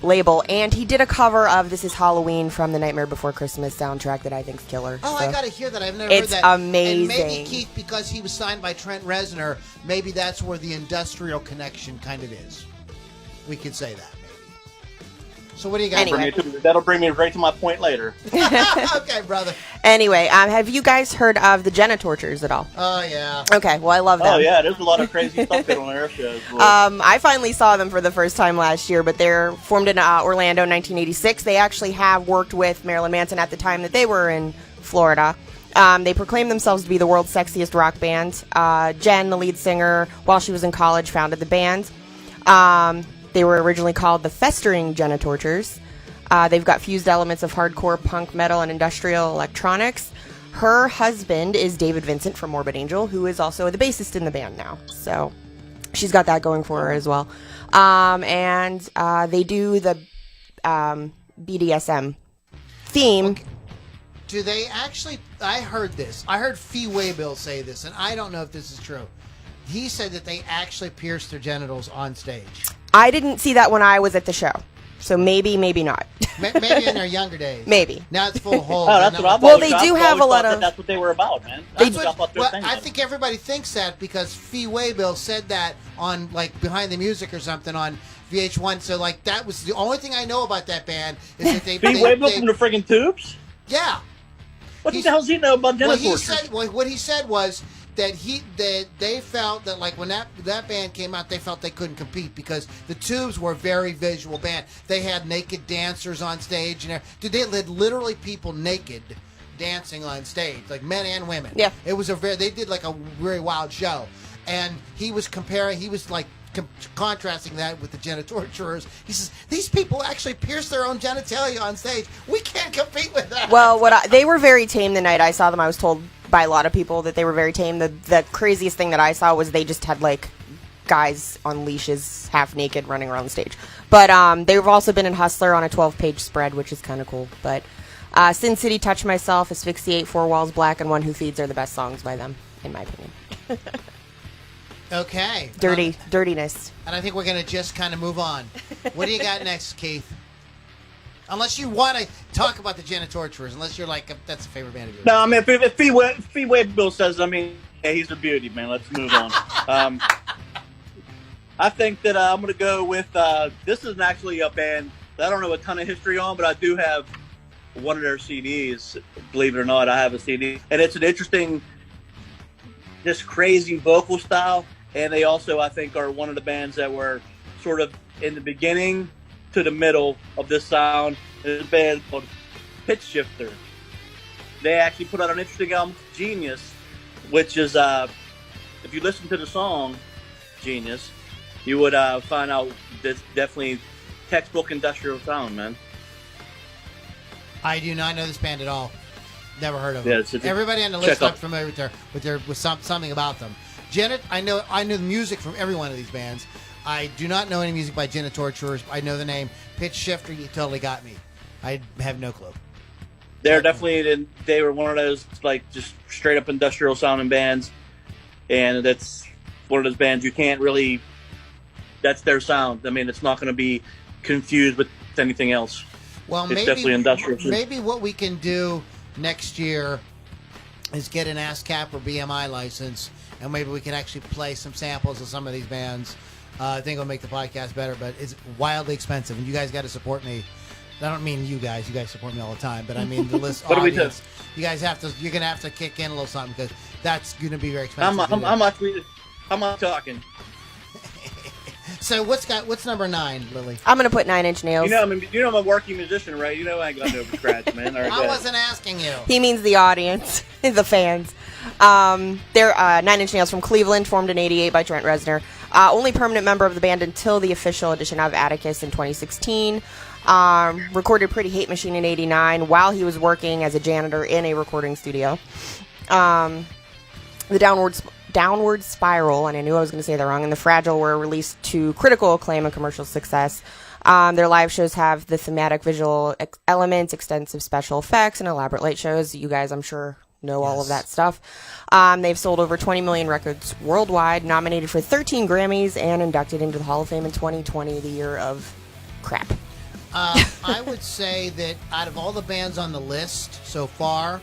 label, and he did a cover of This Is Halloween from the Nightmare Before Christmas soundtrack that I think's killer. Oh, so. I got to hear that. I've never heard It's that. amazing. And maybe, Keith, because he was signed by Trent Reznor, maybe that's where the industrial connection kind of is. We could say that, maybe. So what do you got? Anyway. That'll bring me right to my point later. Okay, brother. Anyway, have you guys heard of the Genitortures at all? Oh, yeah. Okay, well, I love them. Oh yeah, there's a lot of crazy stuff going on their shows. I finally saw them for the first time last year, but they're formed in Orlando in 1986. They actually have worked with Marilyn Manson at the time that they were in Florida. They proclaim themselves to be the world's sexiest rock band. Jen, the lead singer, while she was in college, founded the band. They were originally called the Festering Genitortures. They've got fused elements of hardcore punk, metal, and industrial electronics. Her husband is David Vincent from Morbid Angel, who is also the bassist in the band now. So she's got that going for her as well. And they do the BDSM theme. Okay. Do they actually... I heard this. I heard Fee Waybill say this, and I don't know if this is true. He said that they actually pierced their genitals on stage. I didn't see that when I was at the show. So maybe, maybe not. Maybe in their younger days. Maybe. Now it's full of holes. Oh, that's what I've Well, always- they I've do have always a lot thought that of- That's what they were about, man. That's That's what, what well, they're I thinking. think everybody thinks that because Fee Waybill said that on like Behind the Music or something on VH1. So like that was the only thing I know about that band is that they. Pete Waybill from the friggin' Tubes? Yeah. What the hell does he know about Well, Genitortures? what he said was that they felt that like when that band came out, they felt they couldn't compete because the Tubes were a very visual band. They had naked dancers on stage and they had literally people naked dancing on stage, like men and women. Yeah. It was they did like a very wild show, and he was contrasting that with the Genitorturers. He says these people actually pierce their own genitalia on stage. We can't compete with that. Well, they were very tame the night I saw them. I was told by a lot of people that they were very tame. The craziest thing that I saw was they just had like guys on leashes, half naked, running around the stage. But they've also been in Hustler on a 12-page spread, which is kind of cool. But Sin City, Touch Myself, Asphyxiate, Four Walls Black, and One Who Feeds are the best songs by them, in my opinion. Okay. Dirtiness. And I think we're going to just kind of move on. What do you got next, Keith? Unless you want to talk about the Genitorturers, unless you're like, that's a favorite band of yours. No, I mean, if Fee Waybill says, yeah, he's a beauty, man. Let's move on. I think that I'm going to go with, this isn't actually a band that I don't know a ton of history on, but I do have one of their CDs. Believe it or not, I have a CD. And it's an interesting, just crazy vocal style. And they also, I think, are one of the bands that were sort of in the beginning to the middle of this sound. There's a band called Pitch Shifter. They actually put out an interesting album, Genius, which is, if you listen to the song Genius, you would find out this definitely textbook industrial sound, man. I do not know this band at all. Never heard of them. Yeah, Everybody on the check list out- I'm familiar with something about them. I know the music from every one of these bands. I do not know any music by Genitorturers. I know the name Pitch Shifter. You totally got me. I have no clue. They're definitely, they were one of those, like, just straight up industrial sounding bands. And that's one of those bands you can't really, that's their sound. I mean, it's not going to be confused with anything else. Well, It's definitely industrial. Maybe what we can do next year is get an ASCAP or BMI license, and maybe we can actually play some samples of some of these bands. I think it'll make the podcast better, but it's wildly expensive, and you guys got to support me. I don't mean you guys. You guys support me all the time, but I mean the list What do we do? audience. You guys have to. You're gonna have to kick in a little something because that's gonna be very expensive. How much talking? So what's number 9, Lily? I'm gonna put 9 Inch Nails. I'm a working musician, right? You know I ain't got no scratch, man. All right, I wasn't asking you. He means the audience, the fans. They're 9 Inch Nails from Cleveland, formed in '88 by Trent Reznor. Only permanent member of the band until the official edition of Atticus in 2016. Recorded Pretty Hate Machine in '89 while he was working as a janitor in a recording studio. The Downward Spiral, and I knew I was going to say that wrong, and The Fragile were released to critical acclaim and commercial success. Their live shows have the thematic visual elements, extensive special effects, and elaborate light shows. You guys, I'm sure, know all of that stuff. They've sold over 20 million records worldwide, nominated for 13 Grammys, and inducted into the Hall of Fame in 2020, the year of crap. I would say that out of all the bands on the list so far,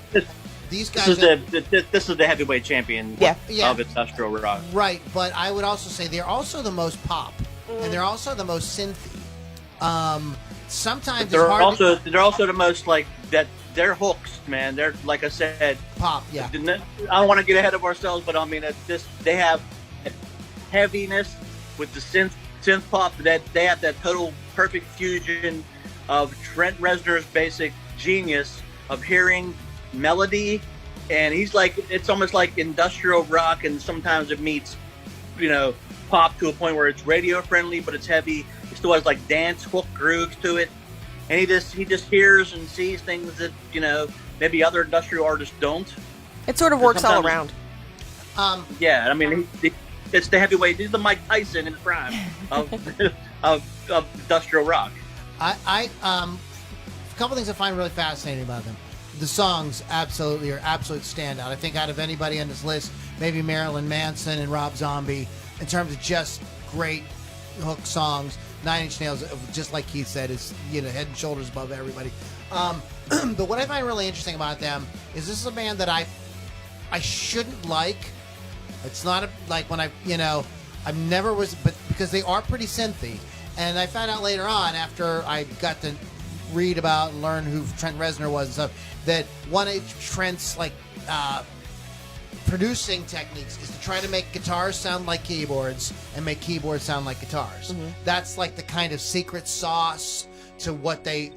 these guys this is the heavyweight champion of industrial rock. Right, but I would also say they're also the most pop, and they're also the most synthy. Sometimes they're also the most like that. They're hooks, man. They're, like I said, pop. Yeah. I don't want to get ahead of ourselves, but I mean, they have heaviness with the synth pop. That they have that total perfect fusion of Trent Reznor's basic genius of hearing melody, and he's like, it's almost like industrial rock, and sometimes it meets, pop to a point where it's radio friendly, but it's heavy. It still has like dance hook grooves to it, and he just hears and sees things that maybe other industrial artists don't. It sort of works all around. Yeah, I mean, it's the heavyweight. He's the Mike Tyson in the prime of industrial rock. A couple things I find really fascinating about them. The songs absolutely are absolute standout. I think out of anybody on this list, maybe Marilyn Manson and Rob Zombie, in terms of just great hook songs. 9 Inch Nails, just like Keith said, is head and shoulders above everybody. But what I find really interesting about them is this is a band that I shouldn't like. It's not like when I've never was, but because they are pretty synthy, and I found out later on after I got to read about and learn who Trent Reznor was and stuff, that one of Trent's producing techniques is to try to make guitars sound like keyboards and make keyboards sound like guitars. Mm-hmm. That's like the kind of secret sauce to what they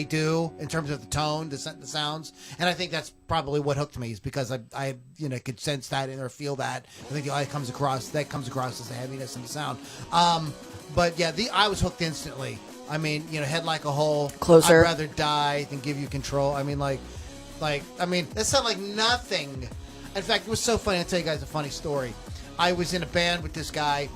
do in terms of the tone, the sounds, and I think that's probably what hooked me, is because I could sense that or feel that. I think that comes across as the heaviness and the sound. But yeah, I was hooked instantly. I mean, Head Like a Hole, Closer, I'd Rather Die Than Give You Control. I mean, that sounded like nothing. In fact, it was so funny. I'll tell you guys a funny story. I was in a band with this guy,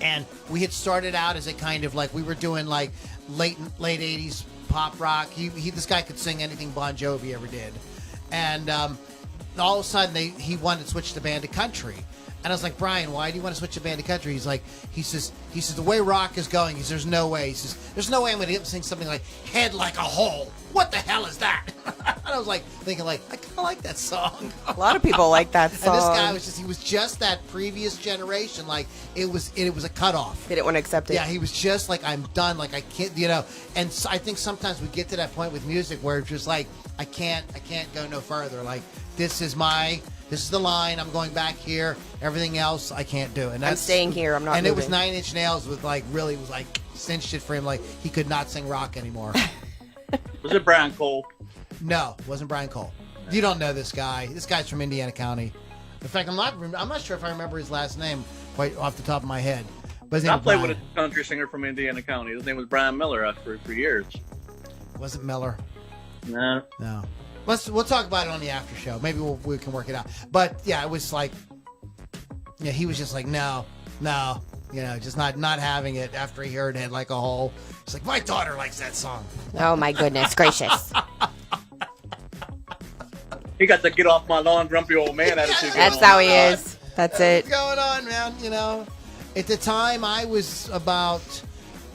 and we had started out as a kind of we were doing late 80s pop rock. This guy could sing anything Bon Jovi ever did, and all of a sudden he wanted to switch the band to country. And I was like, Brian, why do you want to switch the band to country? He says the way rock is going, there's no way. He says, there's no way I'm going to get him to sing something like Head Like a Hole. What the hell is that? And I was thinking I kind of like that song. A lot of people like that song. And this guy was just that previous generation. It was a cutoff. He didn't want to accept it. Yeah, he was just I'm done. I can't, And so I think sometimes we get to that point with music where it's just I can't go no further. This is the line. I'm going back here. Everything else I can't do. And I'm staying here. I'm not And moving. It was 9 Inch Nails with really was cinched it for him. He could not sing rock anymore. Was it Brian Cole? No, it wasn't Brian Cole. You don't know this guy. This guy's from Indiana County. In fact, I'm not sure if I remember his last name quite off the top of my head. But I played with a country singer from Indiana County. His name was Brian Miller for years. Wasn't Miller? No. We'll talk about it on the after show. Maybe we can work it out. But yeah, it was he was just no, just not having it after he heard Head Like a Hole. It's my daughter likes that song. Oh my goodness gracious. He got the get off my lawn, grumpy old man attitude. That's how he is. That's it. What's going on, man? At the time I was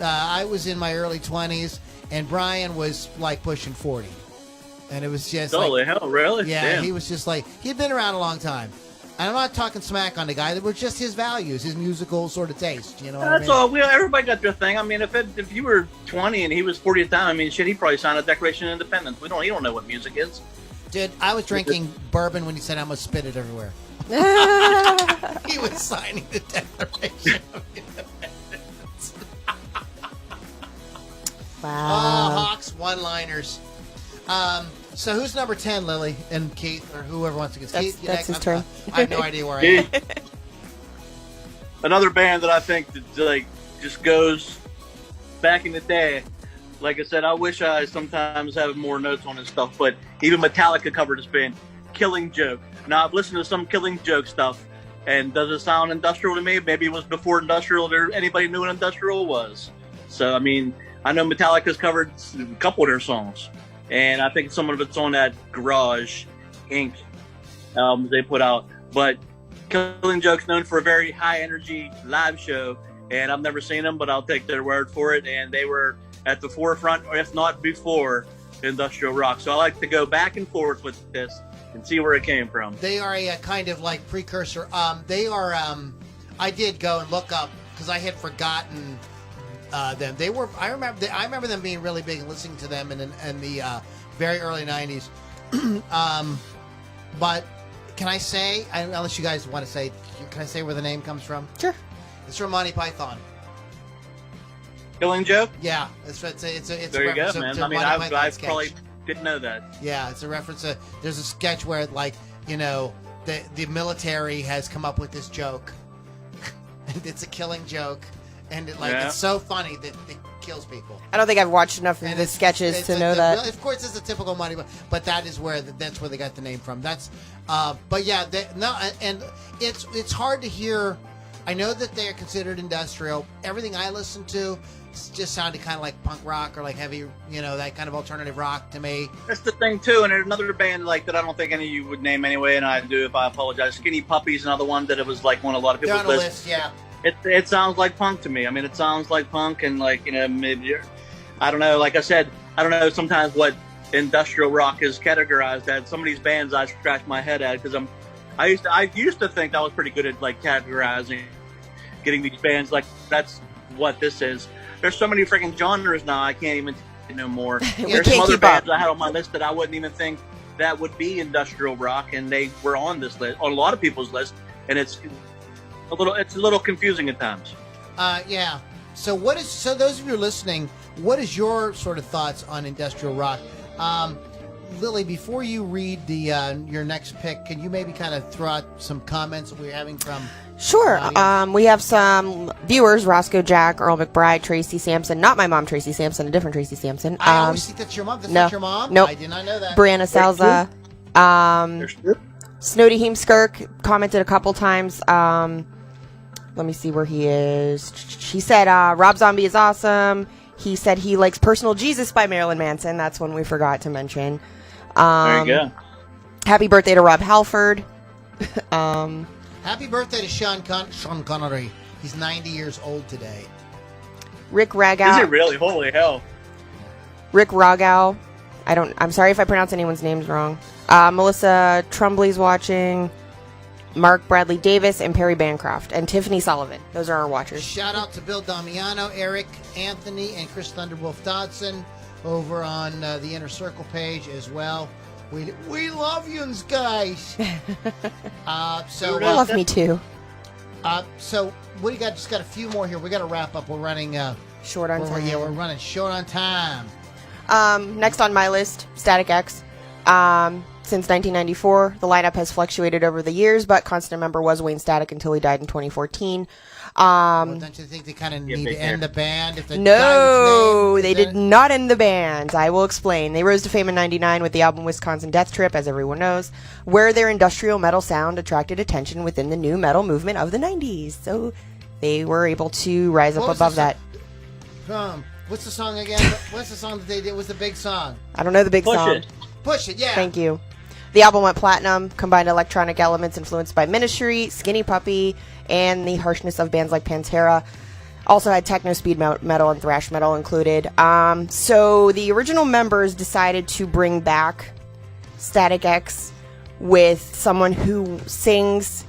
I was in my early 20s, and Brian was pushing 40. And it was just holy hell, really? Yeah, Damn. he was just he'd been around a long time. And I'm not talking smack on the guy. That were just his values, his musical sort of taste. You know what I mean? That's all. Everybody got their thing. I mean, if you were 20 and he was 40 at the time, I mean, shit, he probably signed a Declaration of Independence. He don't know what music is. Dude, I was drinking bourbon when he said I'm going to spit it everywhere. He was signing the Declaration of Independence. Wow. Hawks one-liners. So who's number 10, Lily and Keith, or whoever wants to get Keith? That's his turn. I have no idea where I am. Another band that I think that, like, just goes back in the day. Like I said, I wish I sometimes have more notes on this stuff, but even Metallica covered this band, Killing Joke. Now, I've listened to some Killing Joke stuff, and does it sound industrial to me? Maybe it was before industrial or anybody knew what industrial was. So, I mean, I know Metallica's covered a couple of their songs, and I think some of it's on that Garage Inc. album they put out. But Killing Joke's known for a very high-energy live show, and I've never seen them, but I'll take their word for it, and they were at the forefront, or if not before, industrial rock. So I like to go back and forth with this and see where it came from. They are a kind of like precursor. They are. I did go and look up because I had forgotten them. They were. I remember them being really big and listening to them in the very early '90s. But can I say, unless you guys want to say, can I say where the name comes from? Sure. It's from Monty Python. Killing Joke? Yeah, it's a There you go, reference man. to I mean, Monty I Python sketch. probably didn't know that. Yeah, it's a reference to. There's a sketch where, like, you know, the military has come up with this joke, and it's a killing joke, and it's so funny that it kills people. I don't think I've watched enough of And the sketches to know well, that. of course, it's a typical Monty, but that is where that's where they got the name from. That's, but yeah, and it's hard to hear. I know that they are considered industrial. Everything I listen to just sounded kind of like punk rock or like heavy, you know, that kind of alternative rock to me. That's the thing too, and there's another band like that I don't think any of you would name anyway, and I do if I apologize. Skinny Puppy's another one that it was like one of a lot of They're people's on a lists. list, yeah. It sounds like punk to me. I mean, it sounds like punk, and like, you know, maybe, I don't know. Like I said, I don't know sometimes what industrial rock is categorized as. Some of these bands I scratch my head at because I used to think I was pretty good at like categorizing, getting these bands like that's what this is. There's so many freaking genres now I can't even no more. There's some other bands I had on my list that I wouldn't even think that would be industrial rock, and they were on this list, on a lot of people's list, and it's a little confusing at times. Yeah. So those of you listening, what is your sort of thoughts on industrial rock? Lily, before you read the your next pick, can you maybe kind of throw out some comments that we're having from? Sure. We have some viewers: Roscoe Jack, Earl McBride, Tracy Sampson. Not my mom, Tracy Sampson. A different Tracy Sampson. I always think that's your mom. That's no, not your mom. Nope. I did not know that. Brianna Salza. Snowdy Heemskirk commented a couple times. Let me see where he is. He said Rob Zombie is awesome. He said he likes Personal Jesus by Marilyn Manson. That's one we forgot to mention. There you go. Happy birthday to Rob Halford. Happy birthday to Sean Connery. He's 90 years old today. Rick Ragow. Is it really? Holy hell. Rick Ragow. I'm sorry if I pronounce anyone's names wrong. Melissa Trumbley's watching. Mark Bradley Davis and Perry Bancroft and Tiffany Sullivan. Those are our watchers. Shout out to Bill Damiano, Eric, Anthony, and Chris Thunderwolf Dodson over on the Inner Circle page as well. We love yous guys. You love me too. So what do you got? Just got a few more here. We got to wrap up. We're running short on time. Yeah, we're running short on time. Next on my list, Static X. Since 1994, the lineup has fluctuated over the years, but constant member was Wayne Static until he died in 2014. Well, don't you think they kind of need to end the band? If the No, they did not end the band. I will explain. They rose to fame in 99 with the album Wisconsin Death Trip, as everyone knows, where their industrial metal sound attracted attention within the new metal movement of the 90s. So they were able to rise up above that. What's the song again? What's the song that they did? Was the big song? I don't know the big song. Push it, yeah. Thank you. The album went platinum, combined electronic elements influenced by Ministry, Skinny Puppy, and the harshness of bands like Pantera. Also had techno, speed metal, and thrash metal included. So the original members decided to bring back Static X with someone who sings,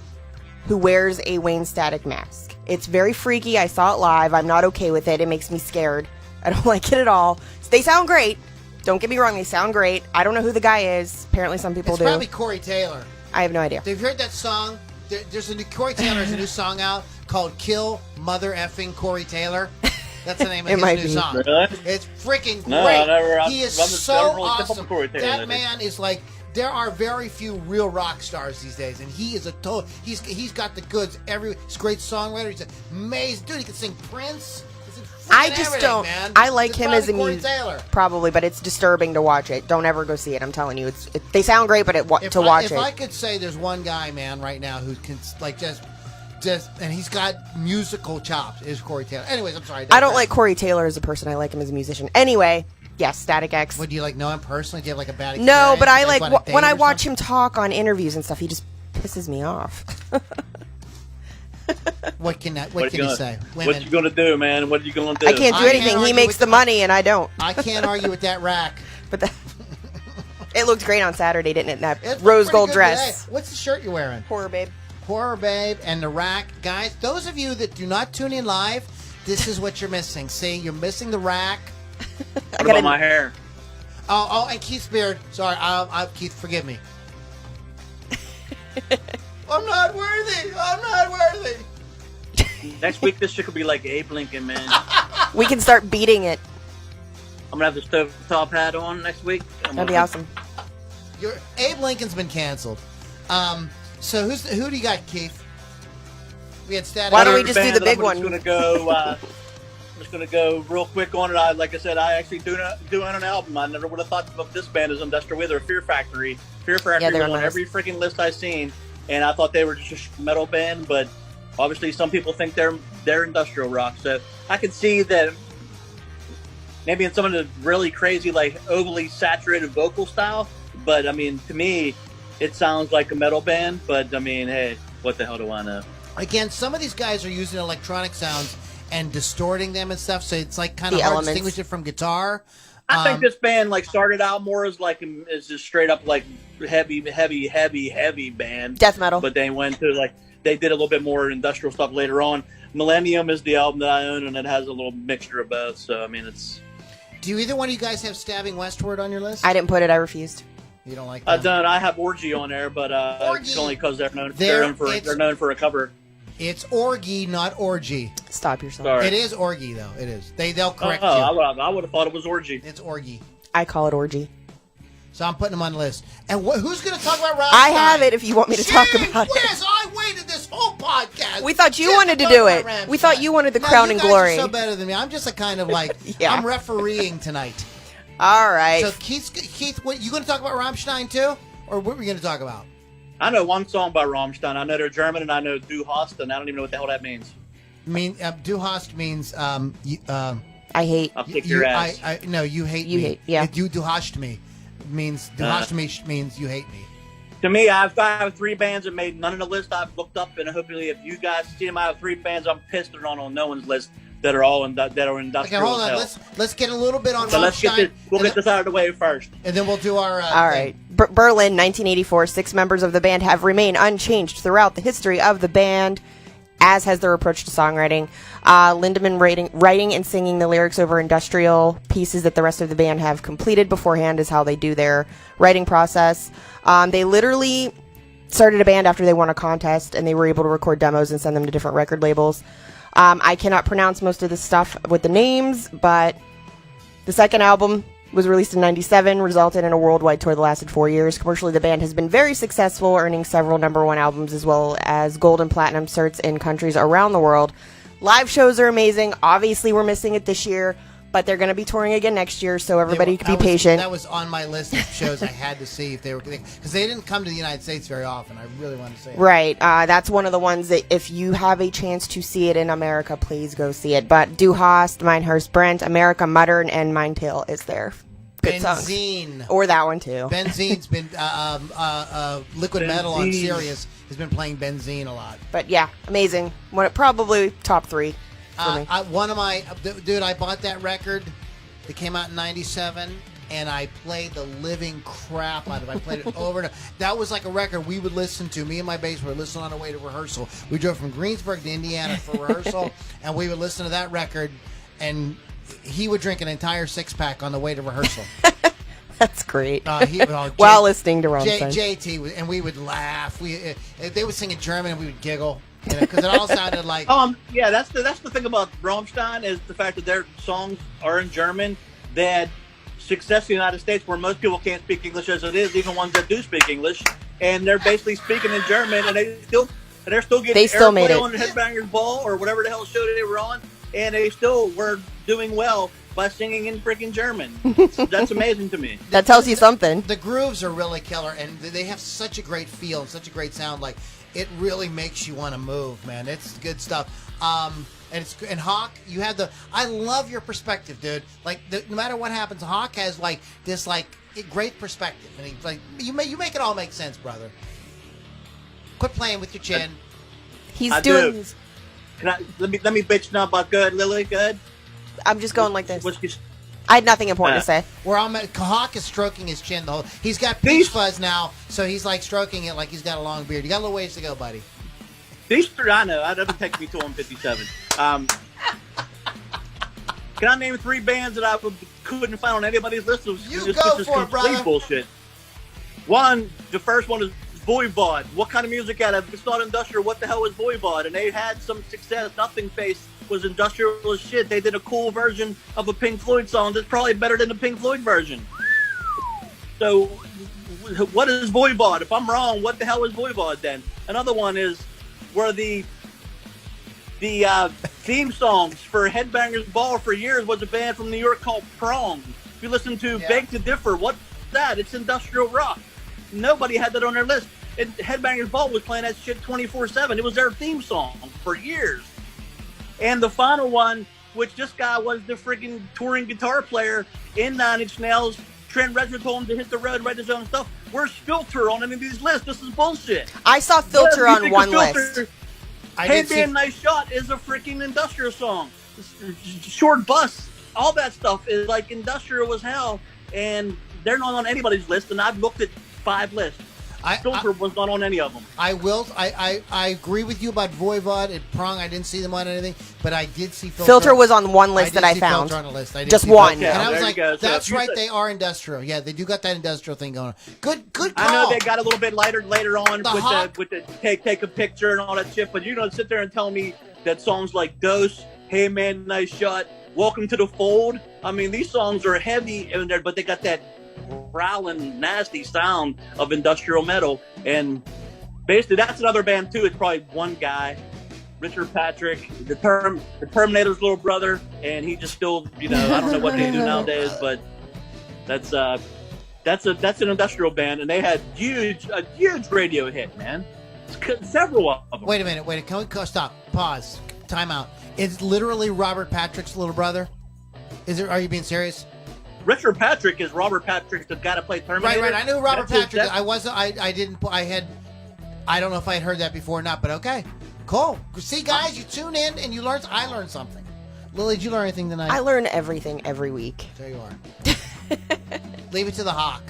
who wears a Wayne Static mask. It's very freaky. I saw it live. I'm not okay with it. It makes me scared. I don't like it at all. They sound great. Don't get me wrong, they sound great. I don't know who the guy is. Apparently some people do. It's probably Corey Taylor. I have no idea. Have you heard that song? There's a new Corey Taylor has a new song out called Kill Mother Effing Corey Taylor. That's the name It of might his new be. song. Really? It's freaking great. No, I never. He is I'm so never really awesome. typical Corey Taylor. That man is like. There are very few real rock stars these days, and he is a total. He's got the goods. He's a great songwriter. He's amazing, dude. He can sing Prince. I just don't. Man. I like It's him as a Corey musician, Taylor. probably, but it's disturbing to watch it. Don't ever go see it. I'm telling you, they sound great, but If I could say there's one guy, man, right now who can like just, and he's got musical chops, is Corey Taylor. Anyways, I'm sorry. I don't like Corey Taylor as a person. I like him as a musician. Anyway, yes, Static X. Would you like know him personally? Do you have like a bad experience? No, but I like on a date when I or watch something? him talk on interviews and stuff. He just pisses me off. What can he say? What you gonna do, man? What are you gonna do? I can't do I anything. can't He argue makes with the money, and I don't. I can't argue with that rack. But it looked great on Saturday, didn't it? In that It's rose pretty gold good dress. today. What's the shirt you're wearing? Horror babe. Horror Babe and the rack. Guys, those of you that do not tune in live, this is what you're missing. See, you're missing the rack. What about my hair? Oh, and Keith's beard. Sorry, Keith, forgive me. I'm not worthy. I'm not worthy. Next week, this shit could be like Abe Lincoln, man. We can start beating it. I'm gonna have the stove top hat on next week. That'd be awesome. Abe Lincoln's been canceled. So who do you got, Keith? We had Static. Why don't we just do the big I'm just gonna go real quick on it. Like I said, I actually do own an album. I never would have thought of this band as Industrial Weather, Fear Factory. Fear Factory they're was on nice. every freaking list I've seen, and I thought they were just a metal band, but obviously some people think they're industrial rock. So I can see that maybe in some of the really crazy, like overly saturated vocal style. But I mean, to me, it sounds like a metal band. But I mean, hey, what the hell do I know? Again, some of these guys are using electronic sounds and distorting them and stuff, so it's like kind of The hard elements. to distinguish it from guitar. I think this band like started out more as just straight up like heavy band, Death metal. But they went to like they did a little bit more industrial stuff later on. Millennium is the album that I own, and it has a little mixture of both. So I mean, it's. Do either one of you guys have Stabbing Westward on your list? I didn't put it. I refused. You don't like I that? don't. I have Orgy on there, but it's only because they're known for a cover. It's Orgy, not Orgy. Stop yourself. Sorry. It is Orgy, though. It is. They'll correct you. I would have thought it was Orgy. It's Orgy. I call it orgy. So I'm putting them on the list. And who's going to talk about Rammstein? I have it if you want me to talk Gee about it. whiz, I waited this whole podcast. We thought you just wanted to talk do about it. Rammstein. We thought you wanted the No, crown you and guys glory. are so better than me. I'm just a kind of like, Yeah. I'm refereeing tonight. All right. So Keith, what, you going to talk about Rammstein too? Or what were we going to talk about? I know one song by Rammstein. I know they're German, and I know Du Hast, and I don't even know what the hell that means. Du hast means I hate. I'll kick your ass. No, you hate You me. hate, yeah. Du hast me means du hast me means you hate me. To me, I have three bands that made none of the list I've looked up, and hopefully, if you guys see them, I have three bands I'm pissed they're not on no one's list that are all that are industrial. Okay, hold on. as hell. Let's get a little bit on So Rammstein. we'll get this out of the way first. And then we'll do our. All right. Berlin, 1984. 6 members of the band have remained unchanged throughout the history of the band, as has their approach to songwriting. Lindemann writing and singing the lyrics over industrial pieces that the rest of the band have completed beforehand is how they do their writing process. They literally started a band after they won a contest, and they were able to record demos and send them to different record labels. I cannot pronounce most of this stuff with the names, but the second album was released in 97, resulted in a worldwide tour that lasted 4 years. Commercially, the band has been very successful, earning several #1 albums as well as gold and platinum certs in countries around the world. Live shows are amazing. Obviously, we're missing it this year, but they're going to be touring again next year, so everybody can be patient. That was on my list of shows I had to see if they were, because they didn't come to the United States very often. I really wanted to see it. Right. That's one of the ones that if you have a chance to see it in America, please go see it. But Du Hast, Meinherst Brent, America Modern, and Mein Tail is there. Good songs. Benzene. Or that one too. Benzene's been Liquid Metal on Sirius has been playing Benzene a lot. But yeah, amazing. Probably top 3 for me. I bought that record that came out in '97, and I played the living crap out of it. I played it over and over. That was like a record we would listen to. Me and my bass were listening on our way to rehearsal. We drove from Greensburg to Indiana for rehearsal, and we would listen to that record, and he would drink an entire 6-pack on the way to rehearsal. That's great. While listening to Rammstein. JT, and we would laugh. They would sing in German, and we would giggle. Because it all sounded like. Yeah, that's the thing about Rammstein is the fact that their songs are in German. They had success in the United States where most people can't speak English as it is, even ones that do speak English, and they're basically speaking in German, and they're still getting airplay on Headbangers Ball or whatever the hell show they were on, and they still were doing well by singing in freaking German. That's amazing to me. That tells you something. The grooves are really killer, and they have such a great feel and such a great sound. Like, it really makes you want to move, man. It's good stuff. And Hawk, you have I love your perspective, dude. Like, no matter what happens, Hawk has like this great perspective, and he's like, you make it all make sense, brother. Quit playing with your chin. He's doing. Let me bitch now about good, Lily. Good. I'm just going like this. I had nothing important to say. Hawk is stroking his chin the whole. He's got peach fuzz now, so he's like stroking it like he's got a long beard. You got a little ways to go, buddy. These three, I know. That doesn't take me till I'm 57. Can I name 3 bands that I couldn't find on anybody's list? You go for it, brother. Bullshit. One, the first one is Voivod. What kind of music out of? It's not industrial. What the hell is Voivod? And they had some success. Nothing Face was industrial as shit. They did a cool version of a Pink Floyd song that's probably better than the Pink Floyd version. So, what is Voivod? If I'm wrong, what the hell is Voivod then? Another one is where the theme songs for Headbangers Ball for years was a band from New York called Prong. If you listen to Beg to Differ, what's that? It's industrial rock. Nobody had that on their list. Headbangers Ball was playing that shit 24/7. It was their theme song for years. And the final one, which this guy was the freaking touring guitar player in Nine Inch Nails. Trent Reznor told him to hit the road, write his own stuff. Where's Filter on any of these lists? This is bullshit. I saw Filter on one list. Hey Man, Nice Shot is a freaking industrial song. Short Bus, all that stuff is like industrial as hell, and they're not on anybody's list. And I've looked at 5 lists. Filter was not on any of them. I agree with you about Voivod and Prong. I didn't see them on anything, but I did see Filter. Filter was on one list that I found. Filter on a list. Just one. And I was like, that's right, they are industrial. Yeah, they do got that industrial thing going on. Good call. I know they got a little bit lighter later on with the take a picture and all that shit, but you don't sit there and tell me that songs like Dose, Hey Man, Nice Shot, Welcome to the Fold. I mean, these songs are heavy in there, but they got that growling, nasty sound of industrial metal. And basically, that's another band too. It's probably one guy, Richard Patrick, the Terminator's little brother, and he just still, I don't know what they do nowadays, but that's an industrial band, and they had a huge radio hit, man. Several of them. Wait a minute. Can we stop? Pause. Time out. It's literally Robert Patrick's little brother. Are you being serious? Richard Patrick is Robert Patrick, the guy that played Terminator. Right. I knew Robert Patrick. I don't know if I had heard that before or not, but okay. Cool. See, guys, you tune in and I learned something. Lily, did you learn anything tonight? I learn everything every week. There you are. Leave it to the Hawk.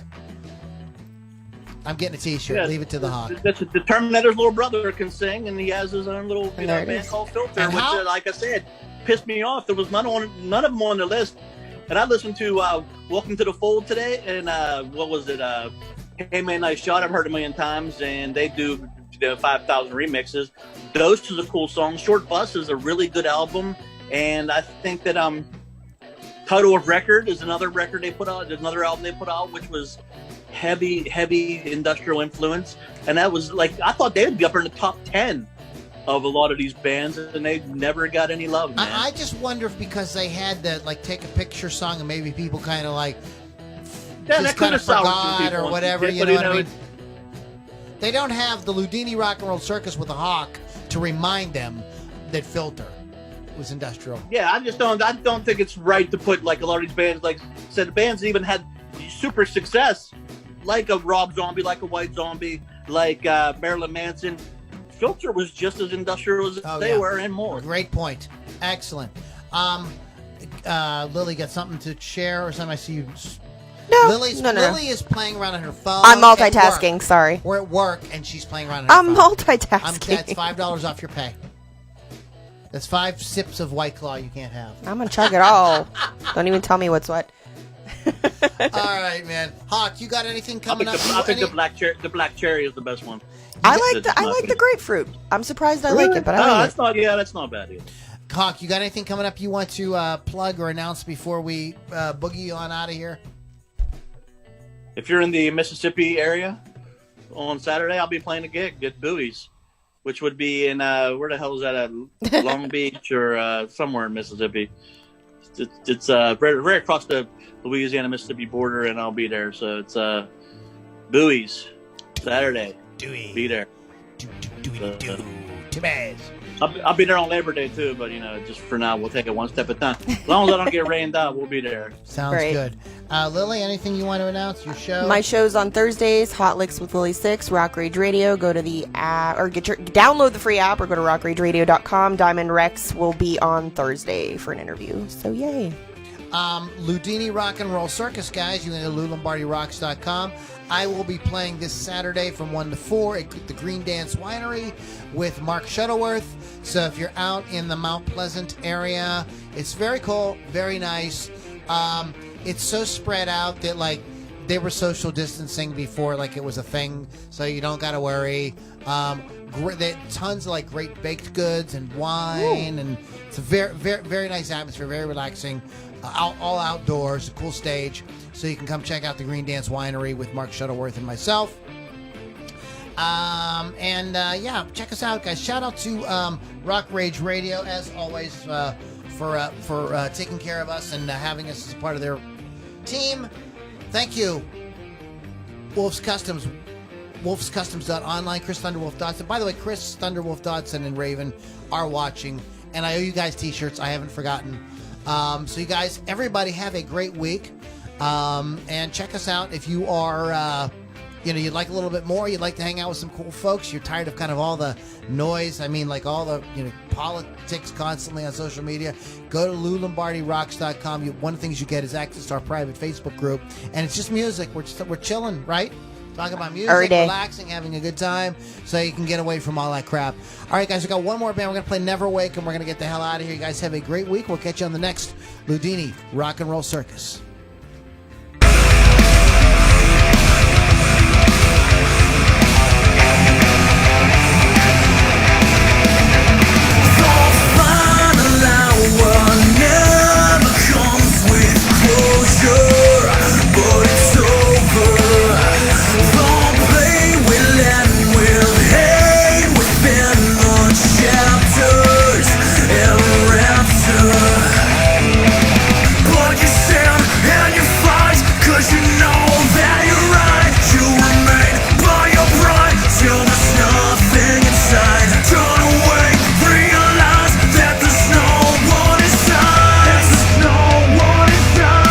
I'm getting a t-shirt. Yeah, leave it to the Hawk. The Terminator's little brother can sing, and he has his own little band called Filter, which, like I said, pissed me off. There was none of them on the list. And I listened to Welcome to the Fold today, and what was it? Hey Man, Nice Shot. I've heard it a million times, and they do 5,000 remixes. Dose is a cool song. Short Bus is a really good album, and I think that Title of Record is another record they put out. There's another album they put out, which was heavy industrial influence, and that was like, I thought they would be up in the top 10 of a lot of these bands, and they never got any love, man. I just wonder if because they had that take a picture song, and maybe people kind of just kind of forgot or whatever, you know what I mean? They don't have the Loudini Rock and Roll Circus with a Hawk to remind them that Filter was industrial. Yeah, I don't think it's right to put like a lot of these bands, like said, the bands that even had super success, like a Rob Zombie, like a White Zombie, like Marilyn Manson. Filter was just as industrial as they were, and more. Great point. Excellent. Lily got something to share or something? I see you. No, Lily is playing around on her phone. I'm multitasking. Sorry. We're at work, and she's playing around on her phone. I'm multitasking. That's $5 off your pay. That's 5 sips of White Claw you can't have. I'm gonna chug it all. Don't even tell me what's what. All right, man. Hawk, you got anything coming up? I think the black cherry is the best one. I like the grapefruit. I'm surprised I like it, but I like it. That's not bad either. Hawk, you got anything coming up you want to plug or announce before we boogie on out of here? If you're in the Mississippi area on Saturday, I'll be playing a gig at Bowie's, which would be in where the hell is that at? Long Beach or somewhere in Mississippi. It's right across the Louisiana Mississippi border, and I'll be there. So it's Bowie's Saturday. Be there. Too bad. I'll be there on Labor Day too, but just for now, we'll take it one step at a time. As long as I don't get rained out, we'll be there. Sounds Great. good. Lily, anything you want to announce? Your show? My show's on Thursdays, Hot Licks with Lily 6, Rock Rage Radio. Go to the app, or download the free app, or go to rockrageradio.com. Diamond Rex will be on Thursday for an interview, so yay. Loudini Rock and Roll Circus, guys. You can go to LouLombardiRocks.com. I will be playing this Saturday from 1 to 4 at the Green Dance Winery with Mark Shuttleworth. So if you're out in the Mount Pleasant area, it's very cool, very nice. It's so spread out that, like, they were social distancing before, like, it was a thing, so you don't got to worry. Tons of, like, great baked goods and wine, and it's a very, very, very nice atmosphere, very relaxing. All outdoors, a cool stage, so you can come check out the Green Dance Winery with Mark Shuttleworth and myself. Yeah, check us out, guys. Shout out to Rock Rage Radio, as always, for taking care of us and having us as a part of their team. Thank you, Wolf's Customs. Wolf'sCustoms.online, Chris Thunderwolf Dodson. By the way, Chris Thunderwolf Dodson and Raven are watching, and I owe you guys t-shirts. I haven't forgotten. So you guys, everybody have a great week. And check us out if you are, you'd like a little bit more. You'd like to hang out with some cool folks. You're tired of kind of all the noise. I mean, like all the, politics constantly on social media. Go to LouLombardiRocks.com. One of the things you get is access to our private Facebook group. And it's just music. We're chilling, right? Talking about music, relaxing, having a good time, so you can get away from all that crap. All right, guys, we got one more band. We're going to play Never Wake, and we're going to get the hell out of here. You guys have a great week. We'll catch you on the next Loudini Rock and Roll Circus.